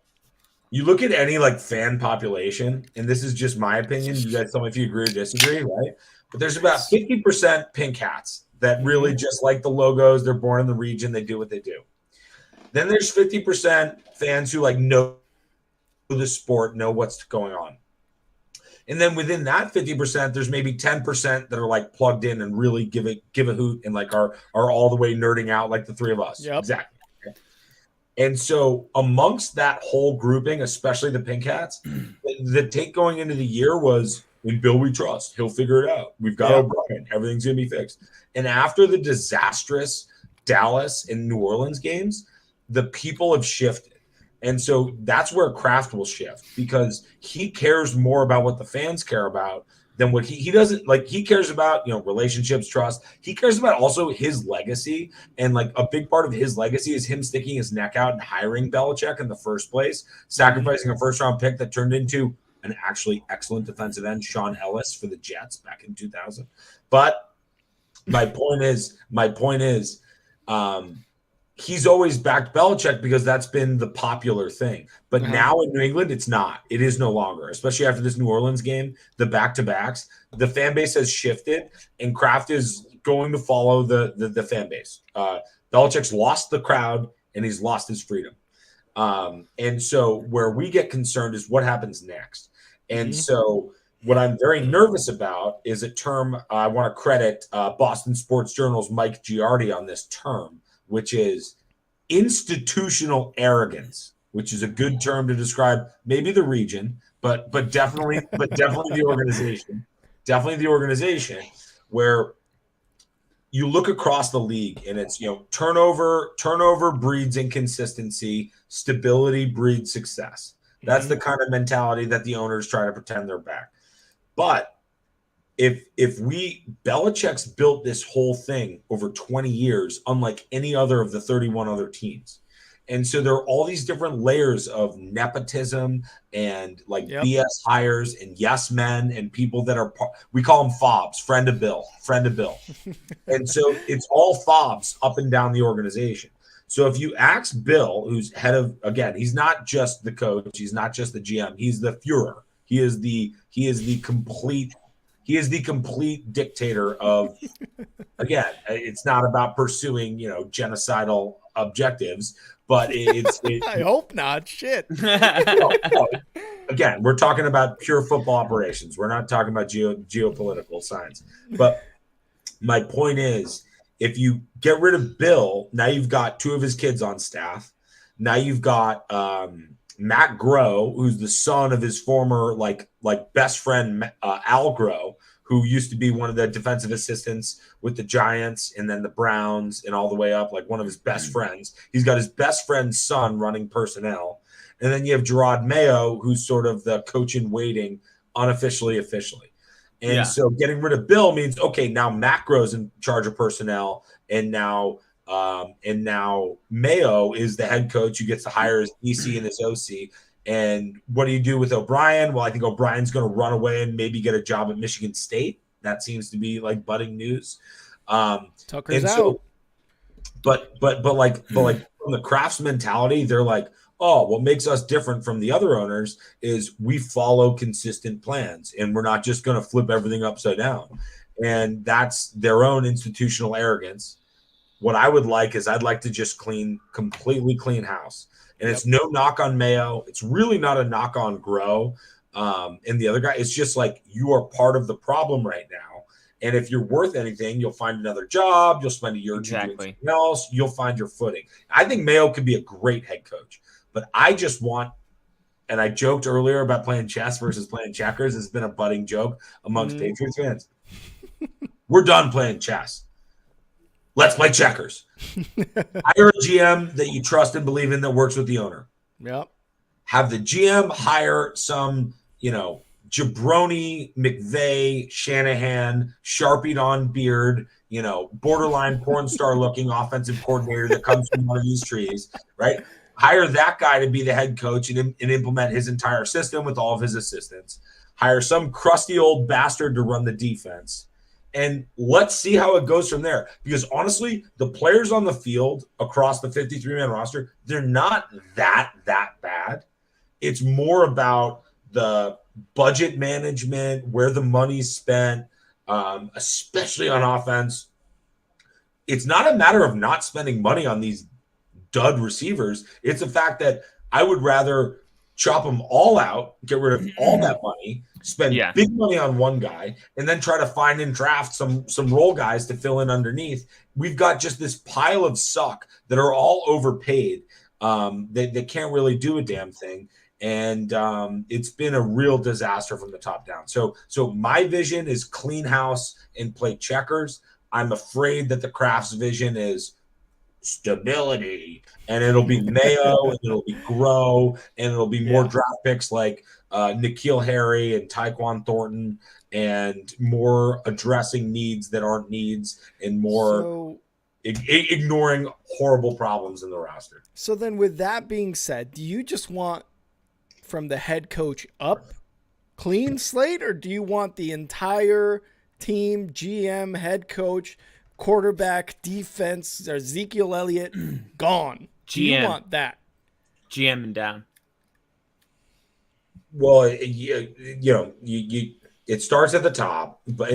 you look at any like fan population, and this is just my opinion. You guys tell me if you agree or disagree, right? But there's about 50% pink hats that really just like the logos. They're born in the region. They do what they do. Then there's 50% fans who like know the sport, know what's going on. And then within that 50%, there's maybe 10% that are like plugged in and really give a hoot and like are all the way nerding out like the three of us. Yep. Exactly. And so amongst that whole grouping, especially the pink hats, the take going into the year was in Bill we trust. He'll figure it out. We've got O'Brien. Everything's gonna be fixed. And after the disastrous Dallas and New Orleans games, the people have shifted. And so that's where Kraft will shift, because he cares more about what the fans care about than what he doesn't like. He cares about, relationships, trust. He cares about also his legacy. And like a big part of his legacy is him sticking his neck out and hiring Belichick in the first place, sacrificing a first round pick that turned into an actually excellent defensive end, Sean Ellis, for the Jets back in 2000. But my point is, he's always backed Belichick because that's been the popular thing. But now in New England, it's not. It is no longer, especially after this New Orleans game, the back-to-backs. The fan base has shifted, and Kraft is going to follow the fan base. Belichick's lost the crowd, and he's lost his freedom. And so where we get concerned is what happens next. And so what I'm very nervous about is a term I want to credit Boston Sports Journal's Mike Giardi on this term, which is institutional arrogance, which is a good term to describe maybe the region, but definitely the organization. Definitely the organization, where you look across the league and it's, turnover breeds inconsistency, stability breeds success. That's the kind of mentality that the owners try to pretend they're back. But if Belichick's built this whole thing over 20 years, unlike any other of the 31 other teams. And so there are all these different layers of nepotism and like BS hires and yes men and people that are, we call them fobs, friend of Bill. And so it's all fobs up and down the organization. So if you ask Bill, who's head of, again, he's not just the coach, he's not just the GM, he's the Führer. He is the complete dictator of, again, it's not about pursuing, genocidal objectives, but it's I hope not. Shit. No. Again, we're talking about pure football operations. We're not talking about geopolitical science. But my point is, if you get rid of Bill, now you've got two of his kids on staff. Now you've got Matt Groh, who's the son of his former like best friend Al Groh, who used to be one of the defensive assistants with the Giants and then the Browns and all the way up, like one of his best friends. He's got his best friend's son running personnel. And then you have Gerard Mayo, who's sort of the coach in waiting, unofficially, officially. And so getting rid of Bill means, okay, now Matt Groh's in charge of personnel, and now Mayo is the head coach who gets to hire his DC and his OC. And what do you do with O'Brien? Well, I think O'Brien's going to run away and maybe get a job at Michigan State. That seems to be like budding news. Tucker's out. But like from the Kraft's mentality, they're like, oh, what makes us different from the other owners is we follow consistent plans and we're not just going to flip everything upside down. And that's their own institutional arrogance. What I would like is I'd like to just completely clean house. And it's no knock on Mayo. It's really not a knock on Groh and the other guy. It's just like you are part of the problem right now. And if you're worth anything, you'll find another job. You'll spend a year or two doing Exactly. something else. You'll find your footing. I think Mayo could be a great head coach, but I just want, and I joked earlier about playing chess versus playing checkers. It's been a budding joke amongst Patriots fans. We're done playing chess. Let's play checkers. Hire a GM that you trust and believe in that works with the owner. Yep. Have the GM hire some, jabroni, McVay, Shanahan, Sharpied on beard, borderline porn star looking offensive coordinator that comes from one of these trees, right? Hire that guy to be the head coach and implement his entire system with all of his assistants. Hire some crusty old bastard to run the defense. And let's see how it goes from there. Because honestly, the players on the field across the 53-man roster, they're not that bad. It's more about the budget management, where the money's spent, especially on offense. It's not a matter of not spending money on these dud receivers. It's the fact that I would rather chop them all out, get rid of all that money, spend big money on one guy, and then try to find and draft some role guys to fill in underneath. We've got just this pile of suck that are all overpaid. They can't really do a damn thing. And it's been a real disaster from the top down. So my vision is clean house and play checkers. I'm afraid that the Kraft's vision is stability, and it'll be Mayo, and it'll be Grow, and it'll be more draft picks like N'Keal Harry and Tyquan Thornton, and more addressing needs that aren't needs, and more ignoring horrible problems in the roster. So then, with that being said, do you just want from the head coach up clean slate, or do you want the entire team, GM, head coach, quarterback, defense, Ezekiel Elliott gone? Do you want that? GM and down. Well, it starts at the top, but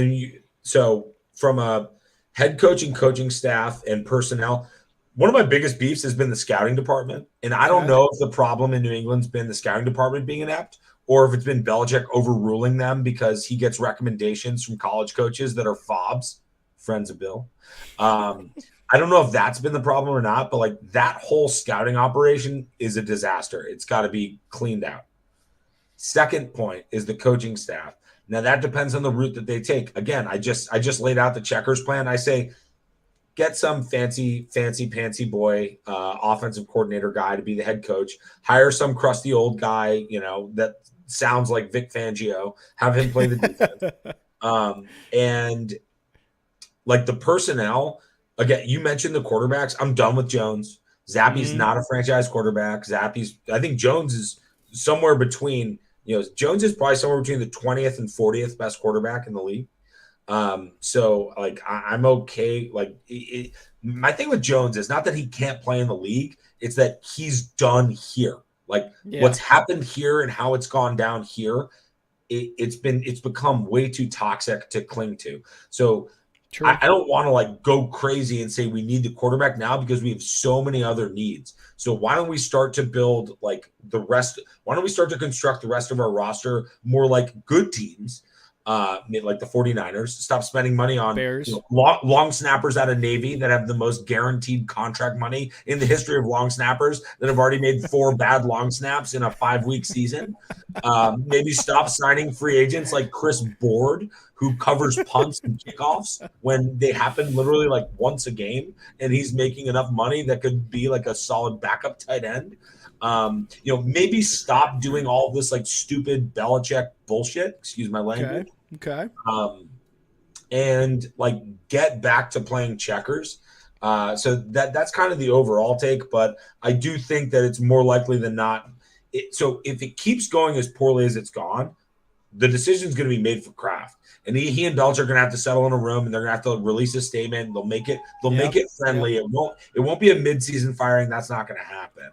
so from a head coach and coaching staff and personnel, one of my biggest beefs has been the scouting department, and I don't know if the problem in New England's been the scouting department being inept, or if it's been Belichick overruling them because he gets recommendations from college coaches that are fobs, friends of Bill. I don't know if that's been the problem or not, but like that whole scouting operation is a disaster. It's got to be cleaned out. Second point is the coaching staff. Now that depends on the route that they take. Again, I just laid out the checkers plan. I say get some fancy pantsy boy offensive coordinator guy to be the head coach. Hire some crusty old guy, that sounds like Vic Fangio. Have him play the defense. And like the personnel, again, you mentioned the quarterbacks. I'm done with Jones. Zappy's not a franchise quarterback. I think Jones is somewhere between, Jones is probably somewhere between the 20th and 40th best quarterback in the league. So like I'm okay. Like my thing with Jones is not that he can't play in the league. It's that he's done here. Like what's happened here and how it's gone down here. It's become way too toxic to cling to. So I don't want to like go crazy and say we need the quarterback now because we have so many other needs. So why don't we start to build like the rest? Why don't we start to construct the rest of our roster more like good teams, like the 49ers? Stop spending money on Bears, long snappers out of Navy that have the most guaranteed contract money in the history of long snappers that have already made 4 bad long snaps in a 5-week season. Maybe stop signing free agents like Chris Board, who covers punts and kickoffs when they happen literally like once a game, and he's making enough money that could be like a solid backup tight end. Maybe stop doing all this like stupid Belichick bullshit. Excuse my language. Okay. And like get back to playing checkers. So that's kind of the overall take, but I do think that it's more likely than not. So if it keeps going as poorly as it's gone, the decision is going to be made for Kraft. And he and Belcher are going to have to settle in a room, and they're going to have to release a statement. They'll make it friendly. It won't be a midseason firing. That's not going to happen.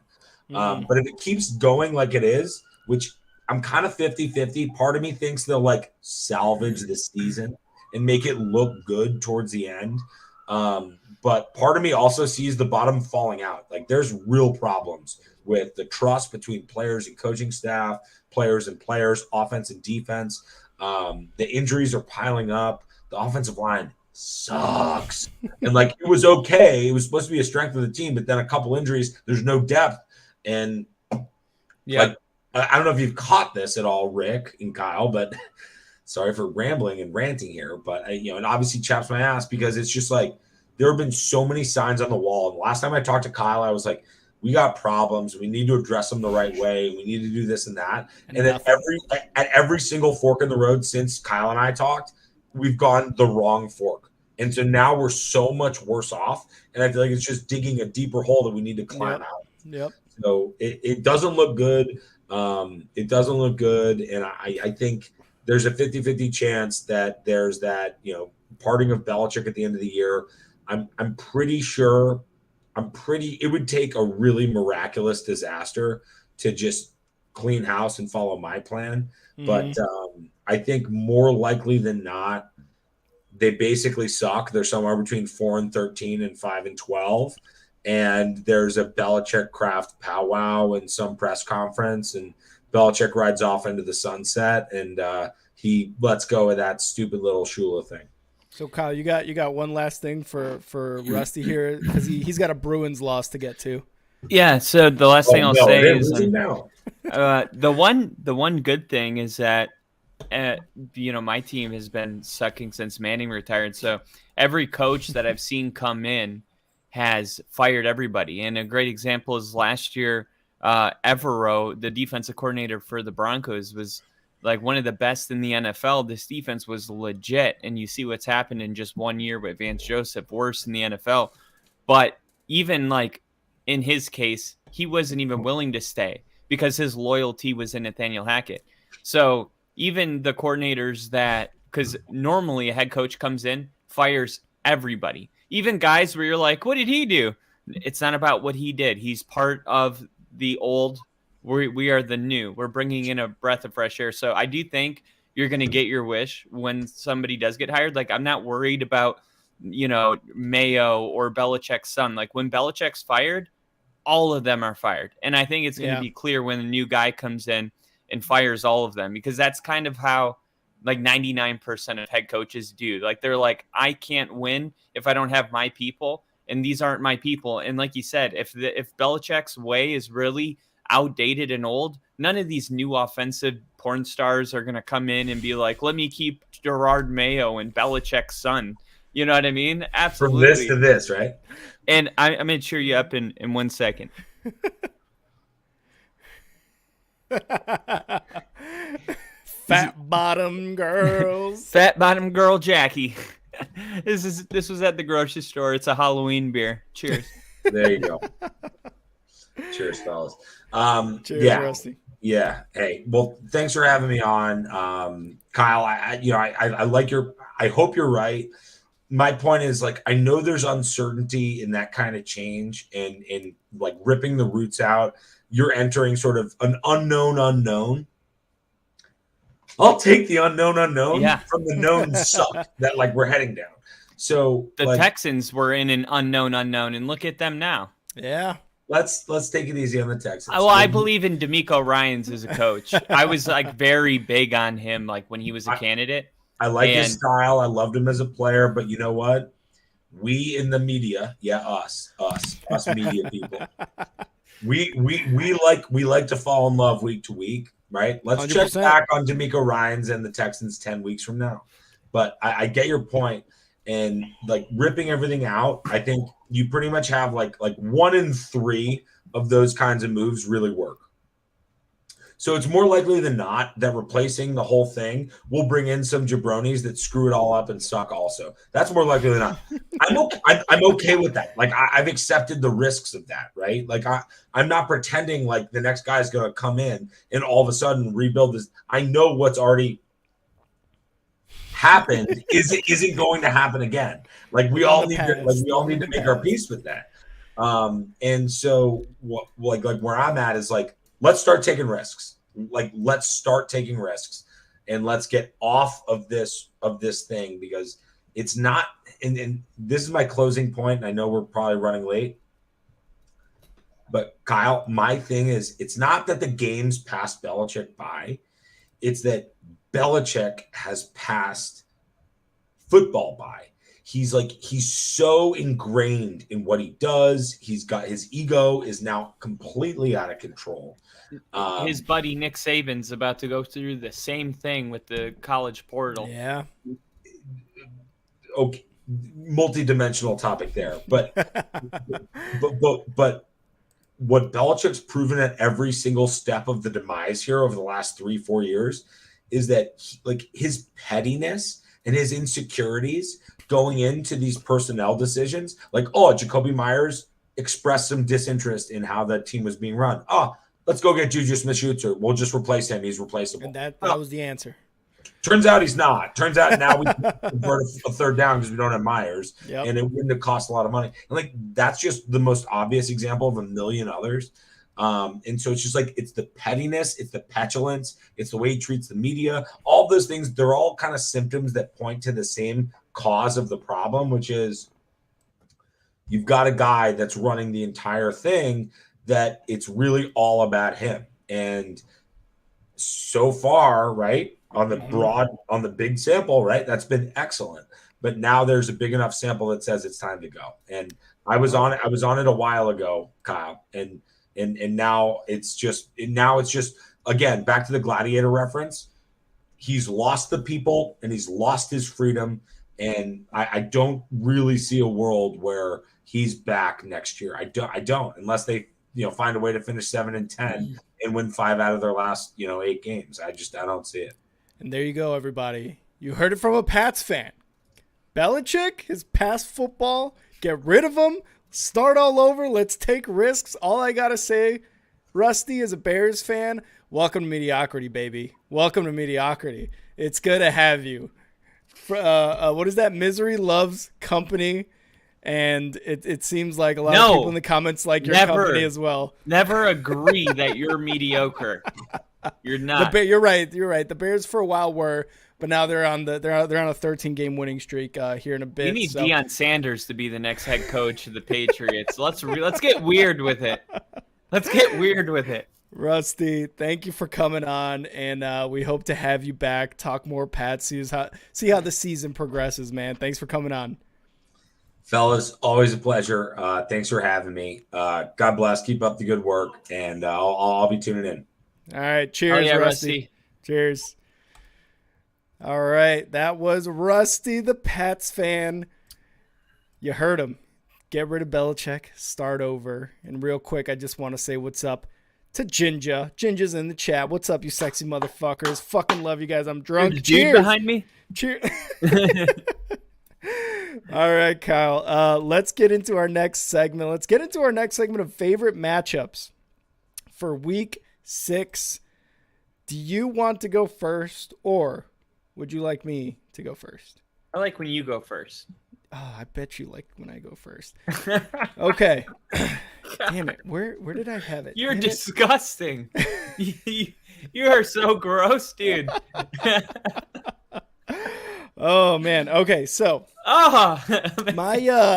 But if it keeps going like it is, which I'm kind of 50-50, part of me thinks they'll like salvage this season and make it look good towards the end. But part of me also sees the bottom falling out. Like there's real problems with the trust between players and coaching staff, players, offense and defense. The injuries are piling up. the offensive line sucks. And like it was okay. It was supposed to be a strength of the team, but then a couple injuries, there's no depth. And like I don't know if you've caught this at all, Rick and Kyle, but sorry for rambling and ranting here, but it obviously chaps my ass because it's just like there have been so many signs on the wall. And last time I talked to Kyle, I was like, we got problems. We need to address them the right way. We need to do this and that. And at every single fork in the road since Kyle and I talked, we've gone the wrong fork. And so now we're so much worse off. And I feel like it's just digging a deeper hole that we need to climb out. Yep. So it doesn't look good. It doesn't look good. And I think there's a 50-50 chance that there's that, parting of Belichick at the end of the year. I'm pretty sure it would take a really miraculous disaster to just clean house and follow my plan. Mm-hmm. But I think more likely than not, they basically suck. They're somewhere between 4-13 and 5-12. And there's a Belichick Kraft powwow in some press conference, and Belichick rides off into the sunset, and he lets go of that stupid little Shula thing. So Kyle, you got one last thing for Rusty here because he's got a Bruins loss to get to. Yeah. So the last thing I'll say is the one good thing is that my team has been sucking since Manning retired. So every coach that I've seen come in has fired everybody. And a great example is last year, Evero, the defensive coordinator for the Broncos, was like one of the best in the NFL. This defense was legit. And you see what's happened in just 1 year with Vance Joseph, worse in the NFL. But even like in his case, he wasn't even willing to stay because his loyalty was in Nathaniel Hackett. So even the coordinators because normally a head coach comes in, fires everybody. Even guys where you're like, what did he do? It's not about what he did. He's part of the old. We are the new. We're bringing in a breath of fresh air. So I do think you're going to get your wish when somebody does get hired. Like, I'm not worried about, Mayo or Belichick's son. Like, when Belichick's fired, all of them are fired. And I think it's going to be clear when a new guy comes in and fires all of them, because that's kind of how like 99% of head coaches do. Like, they're like, I can't win if I don't have my people, and these aren't my people. And like you said, if Belichick's way is really outdated and old, none of these new offensive porn stars are going to come in and be like, let me keep Gerard Mayo and Belichick's son. You know what I mean? Absolutely. From this to this, right? And I'm going to cheer you up in 1 second. Fat bottom girls. Fat bottom girl Jackie. This was at the grocery store. It's a Halloween beer. Cheers. There you go. Cheers, fellas. Cheers, Rusty. Yeah. Hey, well, thanks for having me on. Kyle, I like I hope you're right. My point is, like, I know there's uncertainty in that kind of change and like ripping the roots out. You're entering sort of an unknown. I'll take the unknown from the known suck that like we're heading down. So the Texans were in an unknown, and look at them now. Yeah. Let's take it easy on the Texans. Well, I believe in DeMeco Ryans as a coach. I was like very big on him, like when he was a candidate. I like his style. I loved him as a player, but you know what? We in the media, us media people, we like to fall in love week to week, right? Let's 100%. Check back on DeMeco Ryans and the Texans 10 weeks from now. But I get your point, and like ripping everything out, I think you pretty much have like 1 in 3 of those kinds of moves really work. So it's more likely than not that replacing the whole thing will bring in some jabronis that screw it all up and suck also. That's more likely than not. I'm okay with that. Like, I've accepted the risks of that, right? Like, I'm not pretending like the next guy is going to come in and all of a sudden rebuild this. I know what's already happened isn't going to happen again. Like, we all need to make our peace with that. And so like where I'm at is like, let's start taking risks. Like, let's start taking risks and let's get off of this thing, because it's not, and this is my closing point. And I know we're probably running late, but Kyle, my thing is, it's not that the game's passed Belichick by, it's that Belichick has passed football buy. He's so ingrained in what he does. He's got his ego is now completely out of control. His buddy Nick Saban's about to go through the same thing with the college portal. Yeah. Okay, multi-dimensional topic there, but what Belichick's proven at every single step of the demise here over the last 3-4 years is that his pettiness and his insecurities going into these personnel decisions, Jacoby Myers expressed some disinterest in how the team was being run. Let's go get Juju Smith-Schuster. We'll just replace him. He's replaceable. And that was the answer. Turns out he's not. Turns out now we convert a third down because we don't have Myers, and it wouldn't have cost a lot of money. And that's just the most obvious example of a million others. And so it's just it's the pettiness, it's the petulance, it's the way he treats the media. All those things, they're all kind of symptoms that point to the same cause of the problem, which is you've got a guy that's running the entire thing that it's really all about him. And so far, right, on the big sample, right, that's been excellent. But now there's a big enough sample that says it's time to go. And I was on it a while ago, Kyle, and now it's just again, back to the Gladiator reference. He's lost the people and he's lost his freedom. And I don't really see a world where he's back next year. I don't, unless they find a way to finish 7-10 and win 5 out of their last 8 games. I don't see it. And there you go, everybody. You heard it from a Pats fan. Belichick, his past football, get rid of him, start all over, let's take risks. All I got to say, Rusty, as a Bears fan, welcome to mediocrity, baby. Welcome to mediocrity. It's good to have you. What is that? Misery loves company. And it seems like a lot of people in the comments like your company as well. Never agree that you're mediocre. You're not. You're right. The Bears for a while were, but now they're on a 13-game winning streak here in a bit. We need Deion Sanders to be the next head coach of the Patriots. Let's get weird with it. Let's get weird with it. Rusty, thank you for coming on, and we hope to have you back. Talk more Pats, see how the season progresses, man. Thanks for coming on. Fellas, always a pleasure. Thanks for having me. God bless. Keep up the good work, and I'll be tuning in. All right. Cheers, Rusty. Cheers. All right. That was Rusty, the Pats fan. You heard him. Get rid of Belichick. Start over. And real quick, I just want to say what's up to Ginger. Ginger's in the chat. What's up, you sexy motherfuckers? Fucking love you guys. I'm drunk. There's Cheers. Dude behind me. Cheers. All right, Kyle. Let's get into our next segment. Let's get into our next segment of favorite matchups for week 6. Do you want to go first, or would you like me to go first? I like when you go first. Oh, I bet you like when I go first. Okay. Damn it. Where did I have it? You're disgusting. You are so gross, dude. Oh man. Okay, so my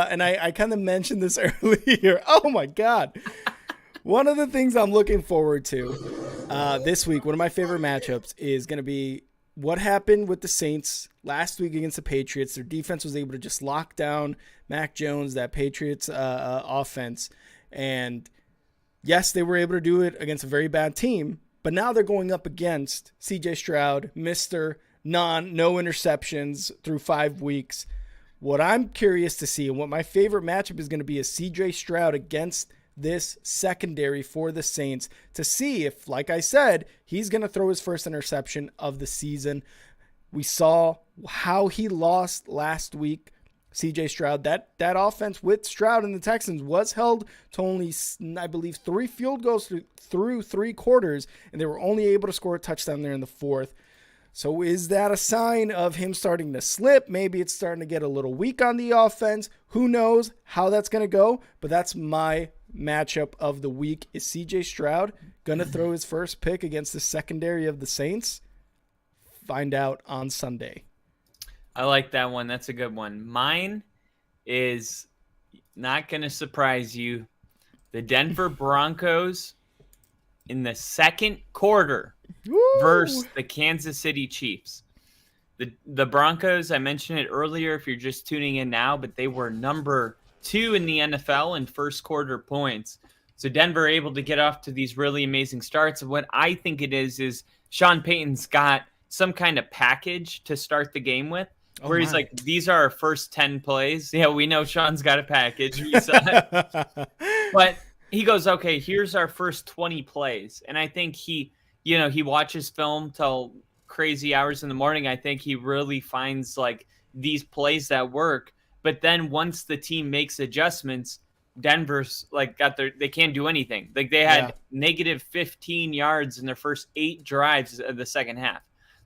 and I kind of mentioned this earlier. Oh my god. One of the things I'm looking forward to this week, one of my favorite matchups, is going to be what happened with the Saints last week against the Patriots. Their defense was able to just lock down Mac Jones, that Patriots offense. And yes, they were able to do it against a very bad team, but now they're going up against CJ Stroud, Mr. No interceptions through 5 weeks. What I'm curious to see and what my favorite matchup is going to be is CJ Stroud against this secondary for the Saints to see if, like I said, he's going to throw his first interception of the season. We saw how he lost last week, CJ Stroud. That offense with Stroud and the Texans was held to only, I believe, 3 field goals through 3 quarters, and they were only able to score a touchdown there in the 4th. So is that a sign of him starting to slip? Maybe it's starting to get a little weak on the offense. Who knows how that's going to go? But that's my matchup of the week. Is CJ Stroud going to throw his first pick against the secondary of the Saints? Find out on Sunday. I like that one. That's a good one. Mine is not going to surprise you. The Denver Broncos in the second quarter versus the Kansas City Chiefs. The Broncos, I mentioned it earlier if you're just tuning in now, but they were number 2 in the NFL in first quarter points. So Denver able to get off to these really amazing starts. And what I think it is Sean Payton's got some kind of package to start the game with, where he's like, these are our first 10 plays. Yeah, we know Sean's got a package. We saw it. But he goes, okay, here's our first 20 plays. And I think he watches film till crazy hours in the morning. I think he really finds like these plays that work. But then once the team makes adjustments, Denver's like they can't do anything. Like they had negative 15 yards in their first 8 drives of the second half.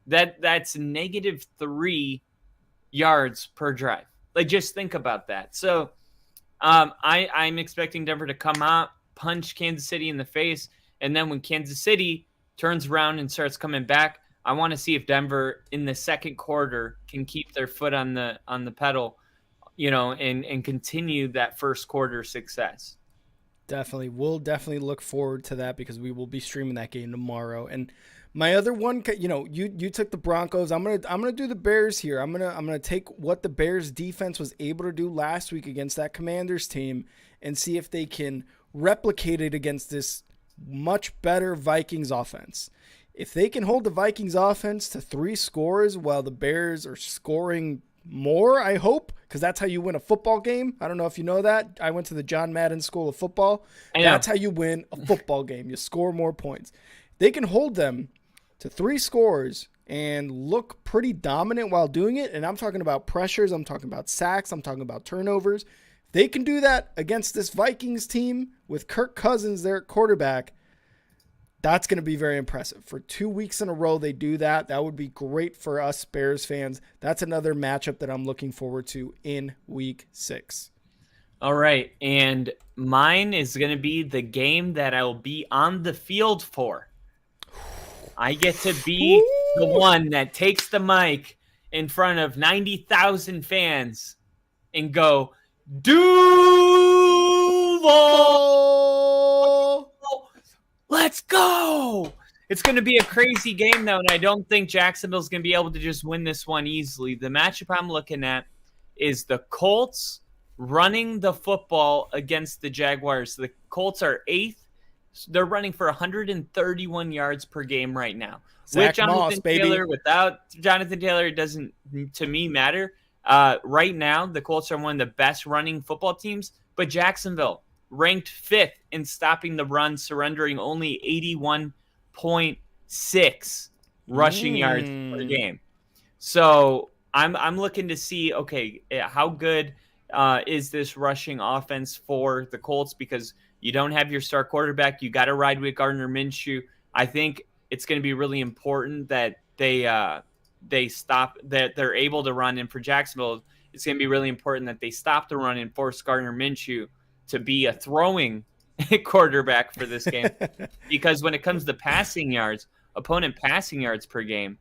That's negative 3 yards per drive. Like just think about that. So I'm expecting Denver to come out, punch Kansas City in the face, and then when Kansas City turns around and starts coming back, I want to see if Denver in the second quarter can keep their foot on the pedal, and continue that first quarter success. Definitely. We'll definitely look forward to that because we will be streaming that game tomorrow. And my other one, you took the Broncos. I'm gonna do the Bears here. I'm gonna take what the Bears defense was able to do last week against that Commanders team and see if they can replicate it against this much better Vikings offense. If they can hold the Vikings offense to 3 scores while the Bears are scoring more, I hope, because that's how you win a football game. I don't know if you know that. I went to the John Madden School of Football. That's how you win a football game. You score more points. They can hold them to 3 scores and look pretty dominant while doing it. And I'm talking about pressures. I'm talking about sacks. I'm talking about turnovers. They can do that against this Vikings team with Kirk Cousins there at quarterback. That's going to be very impressive. For 2 weeks in a row, they do that. That would be great for us Bears fans. That's another matchup that I'm looking forward to in week 6. All right. And mine is going to be the game that I'll be on the field for. I get to be the one that takes the mic in front of 90,000 fans and go, Duval! Let's go! It's going to be a crazy game, though, and I don't think Jacksonville's going to be able to just win this one easily. The matchup I'm looking at is the Colts running the football against the Jaguars. The Colts are 8th. They're running for 131 yards per game right now. With Jonathan Taylor, without Jonathan Taylor, it doesn't, to me, matter. Right now, the Colts are one of the best running football teams, but Jacksonville ranked 5th in stopping the run, surrendering only 81.6 rushing yards per game. So I'm looking to see, okay, how good is this rushing offense for the Colts, because you don't have your star quarterback. You got to ride with Gardner Minshew. I think it's going to be really important that they stop, that they're able to run. And for Jacksonville, it's going to be really important that they stop the run and force Gardner Minshew to be a throwing quarterback for this game. Because when it comes to passing yards, opponent passing yards per game,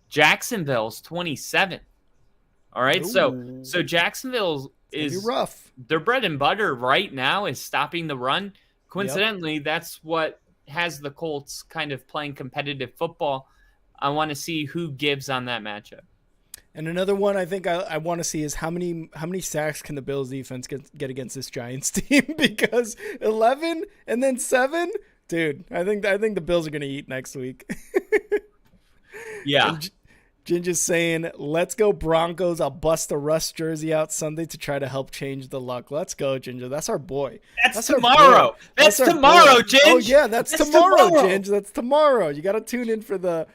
Jacksonville's 27. All right. Ooh. So Jacksonville is rough. Their bread and butter right now is stopping the run. Coincidentally, that's what has the Colts kind of playing competitive football. I want to see who gives on that matchup. And another one I think I want to see is how many sacks can the Bills defense get against this Giants team? Because 11 and then 7, dude. I think the Bills are going to eat next week. Yeah. Ginger's saying, let's go Broncos. I'll bust a Russ jersey out Sunday to try to help change the luck. Let's go, Ginger. That's our boy. That's tomorrow. That's tomorrow, Ginger. Oh, yeah, that's tomorrow, Ginger. That's tomorrow. You got to tune in for the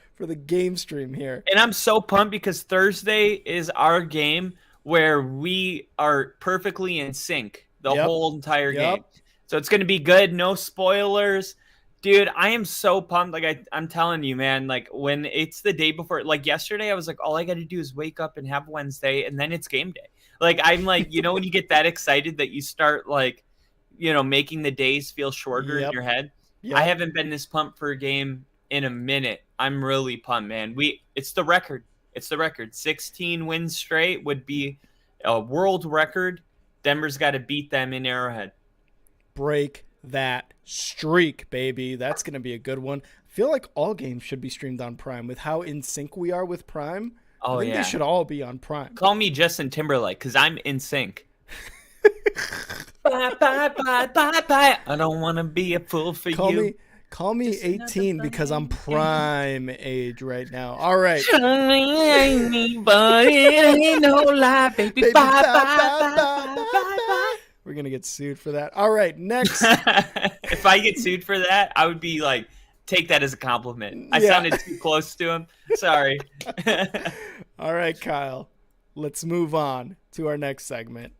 game stream here. And I'm so pumped because Thursday is our game where we are perfectly in sync the whole entire game. So it's going to be good. No spoilers. Dude, I am so pumped. Like I'm telling you, man, like when it's the day before, like yesterday, I was like, all I got to do is wake up and have Wednesday and then it's game day. Like, I'm like, when you get that excited that you start like, making the days feel shorter in your head. Yep. I haven't been this pumped for a game in a minute. I'm really pumped, man. It's the record. 16 wins straight would be a world record. Denver's got to beat them in Arrowhead. Break that streak, baby. That's going to be a good one. I feel like all games should be streamed on Prime with how in sync we are with Prime. Oh, I think yeah. they should all be on Prime. Call me Justin Timberlake because I'm in sync. Bye, bye, bye, bye, bye. I don't want to be a fool for you. Call me Just another 18 because I'm game. prime age right now. All right. Show me ain't me, but it ain't no lie, baby. Baby, Bye, bye, bye, bye, bye, bye, bye, bye, bye. We're going to get sued for that. All right, next. If I get sued for that, I would be like, take that as a compliment. I Yeah. sounded too close to him. Sorry. All right, Kyle. Let's move on to our next segment.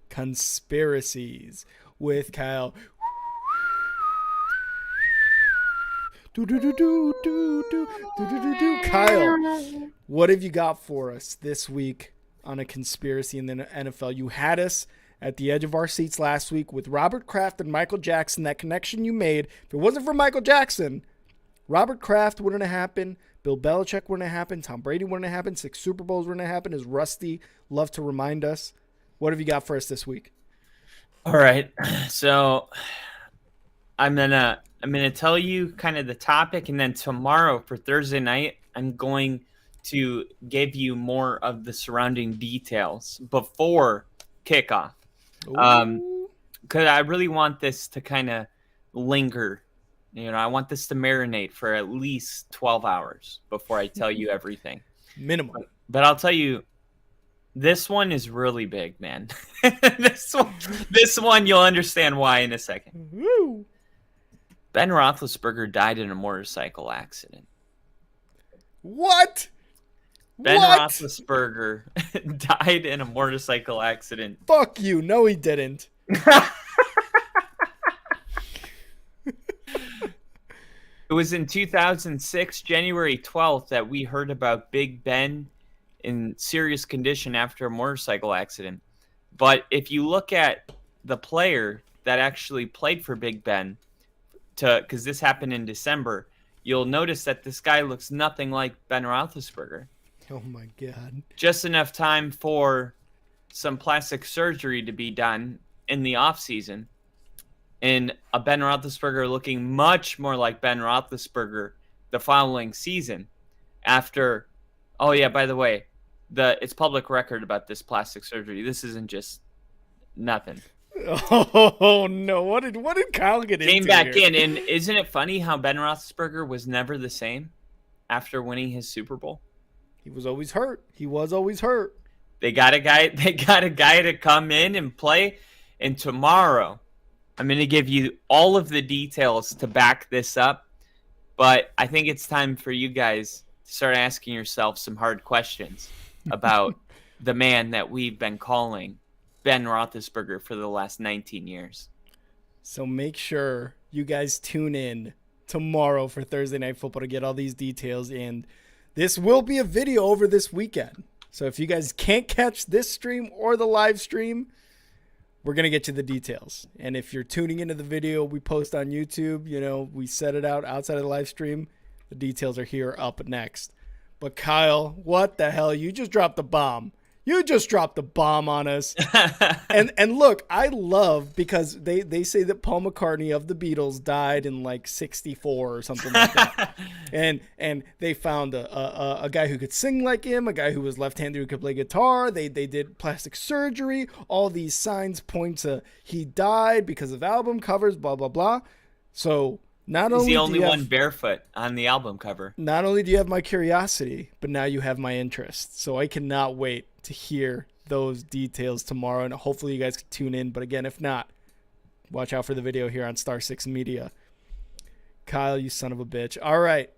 Conspiracies with Kyle. Kyle, what have you got for us this week on a conspiracy in the NFL? You had us at the edge of our seats last week with Robert Kraft and Michael Jackson. That connection you made. If it wasn't for Michael Jackson, Robert Kraft wouldn't have happened. Bill Belichick wouldn't have happened. Tom Brady wouldn't have happened. 6 Super Bowls wouldn't have happened, as Rusty loved to remind us. What have you got for us this week? All right. So I'm gonna tell you kind of the topic, and then tomorrow for Thursday night, I'm going to give you more of the surrounding details before kickoff. Because I really want this to kind of linger. I want this to marinate for at least 12 hours before I tell you everything. Minimum. But I'll tell you, this one is really big, man. This one, you'll understand why in a second. Woo. Ben Roethlisberger died in a motorcycle accident. What? Ben What? Roethlisberger died in a motorcycle accident. Fuck you. No, he didn't. It was in 2006, January 12th, that we heard about Big Ben in serious condition after a motorcycle accident. But if you look at the player that actually played for Big Ben, because this happened in December, you'll notice that this guy looks nothing like Ben Roethlisberger. Oh, my God. Just enough time for some plastic surgery to be done in the offseason. And a Ben Roethlisberger looking much more like Ben Roethlisberger the following season after, oh yeah, by the way, it's public record about this plastic surgery. This isn't just nothing. Oh no! What did Kyle get into? Came back here? in, and isn't it funny how Ben Roethlisberger was never the same after winning his Super Bowl? He was always hurt. They got a guy to come in and play, and tomorrow I'm going to give you all of the details to back this up, but I think it's time for you guys to start asking yourself some hard questions about the man that we've been calling Ben Roethlisberger for the last 19 years. So make sure you guys tune in tomorrow for Thursday Night Football to get all these details, and this will be a video over this weekend. So if you guys can't catch this stream or the live stream, we're going to get you the details. And if you're tuning into the video we post on YouTube, we set it out outside of the live stream. The details are here up next. But Kyle, what the hell? You just dropped the bomb. You just dropped the bomb on us. and look, I love, because they say that Paul McCartney of the Beatles died in like 64 or something like that. and they found a guy who could sing like him, a guy who was left-handed who could play guitar. They did plastic surgery. All these signs point to he died because of album covers, blah, blah, blah. So He's the only one barefoot on the album cover. Not only do you have my curiosity, but now you have my interest. So I cannot wait to hear those details tomorrow, and hopefully you guys can tune in. But again, if not, watch out for the video here on Star 6 Media. Kyle, you son of a bitch. All right.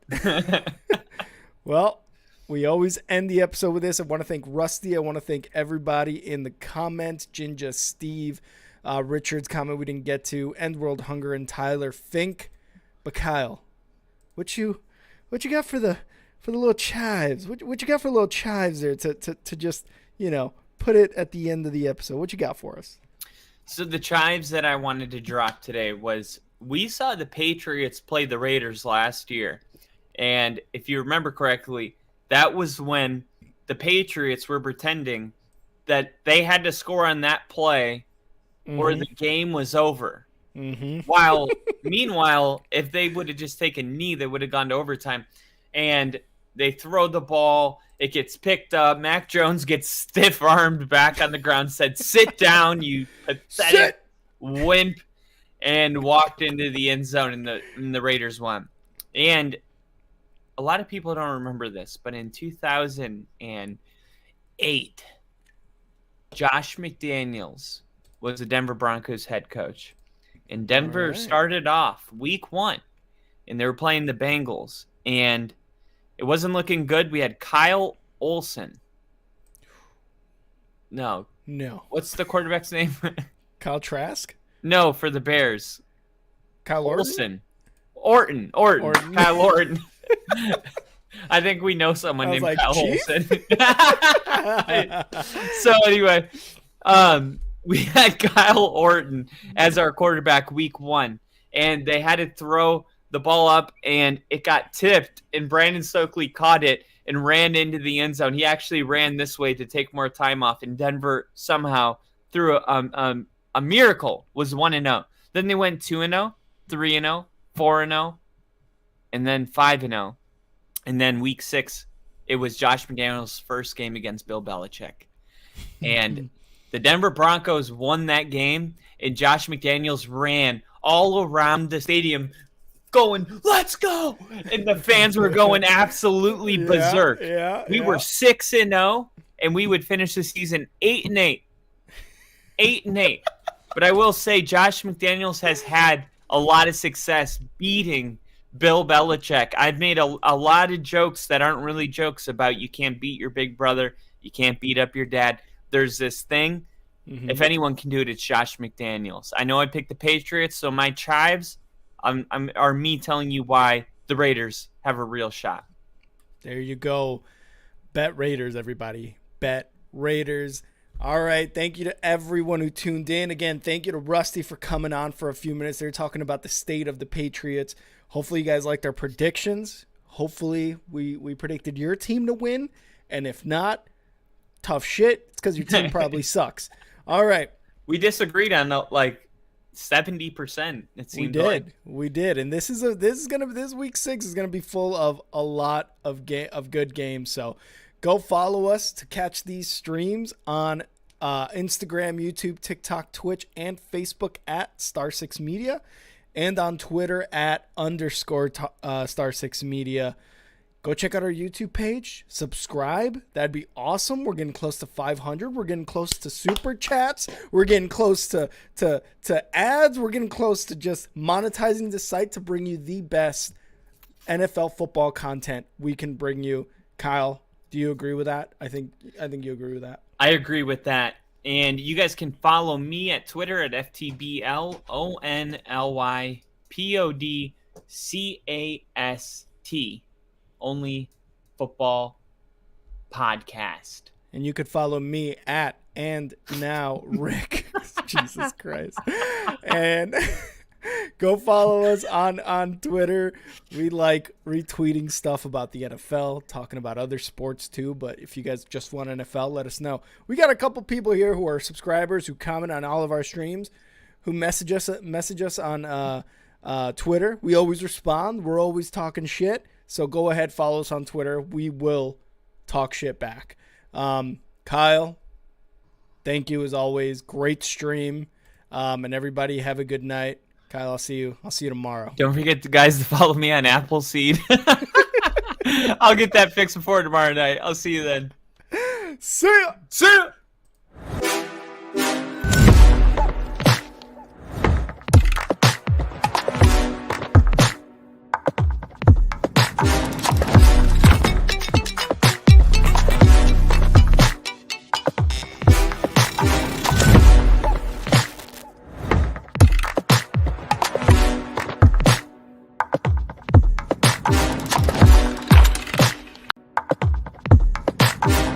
Well, we always end the episode with this. I want to thank Rusty. I want to thank everybody in the comments. Jinja, Steve, Richard's comment we didn't get to, End World Hunger, and Tyler Fink. But Kyle, what you got for the little chives? What you got for little chives there to just put it at the end of the episode? What you got for us? So the chives that I wanted to drop today was, we saw the Patriots play the Raiders last year, and if you remember correctly, that was when the Patriots were pretending that they had to score on that play or the game was over. Meanwhile, if they would have just taken a knee, they would have gone to overtime. And They throw the ball. It gets picked up. Mac Jones gets stiff-armed back on the ground, said, "Sit down, you pathetic wimp," and walked into the end zone, and the Raiders won. And a lot of people don't remember this, but in 2008, Josh McDaniels was the Denver Broncos head coach. And Denver started off week 1, and they were playing the Bengals. And it wasn't looking good. We had Kyle Olsen. No. What's the quarterback's name? Kyle Trask? No, for the Bears. Kyle Orton? Orton. Kyle Orton. I think we know someone named Kyle Olsen. So anyway, we had Kyle Orton as our quarterback week 1, and they had to throw the ball up, and it got tipped, and Brandon Stokely caught it and ran into the end zone. He actually ran this way to take more time off, and Denver somehow, through a miracle, was 1-0. Then they went 2-0, 3-0, 4-0, and then 5-0. And then week 6, it was Josh McDaniels' first game against Bill Belichick. And the Denver Broncos won that game, and Josh McDaniels ran all around the stadium going, "Let's go!" And the fans were going absolutely berserk. We were 6-0, and we would finish the season 8-8. 8-8. But I will say Josh McDaniels has had a lot of success beating Bill Belichick. I've made a lot of jokes that aren't really jokes about you can't beat your big brother, you can't beat up your dad. There's this thing. If anyone can do it, it's Josh McDaniels. I know I picked the Patriots, so my chives are me telling you why the Raiders have a real shot. There you go. Bet Raiders, everybody. Bet Raiders. All right. Thank you to everyone who tuned in. Again, thank you to Rusty for coming on for a few minutes. They're talking about the state of the Patriots. Hopefully you guys liked our predictions. Hopefully we predicted your team to win. And if not, tough shit. It's because your team probably sucks. All right. We disagreed on 70%. It seemed we did, and this week 6 is gonna be full of a lot of good games. So go follow us to catch these streams on Instagram, YouTube, TikTok, Twitch, and Facebook at Star6 Media, and on Twitter at _Star6 Media. Go check out our YouTube page. Subscribe. That'd be awesome. We're getting close to 500. We're getting close to super chats. We're getting close to ads. We're getting close to just monetizing the site to bring you the best NFL football content we can bring you. Kyle, do you agree with that? I think you agree with that. I agree with that. And you guys can follow me at Twitter at FTBLONLYPODCAST. Only Football Podcast. And you could follow me at and now Rick. Jesus Christ. And go follow us on Twitter. We like retweeting stuff about the NFL, talking about other sports too. But if you guys just want NFL, let us know. We got a couple people here who are subscribers who comment on all of our streams, who message us on Twitter. We always respond. We're always talking shit. So go ahead, follow us on Twitter. We will talk shit back. Kyle, thank you as always. Great stream. And everybody have a good night. Kyle, I'll see you tomorrow. Don't forget, guys, to follow me on Appleseed. I'll get that fixed before tomorrow night. I'll see you then. See ya. See ya.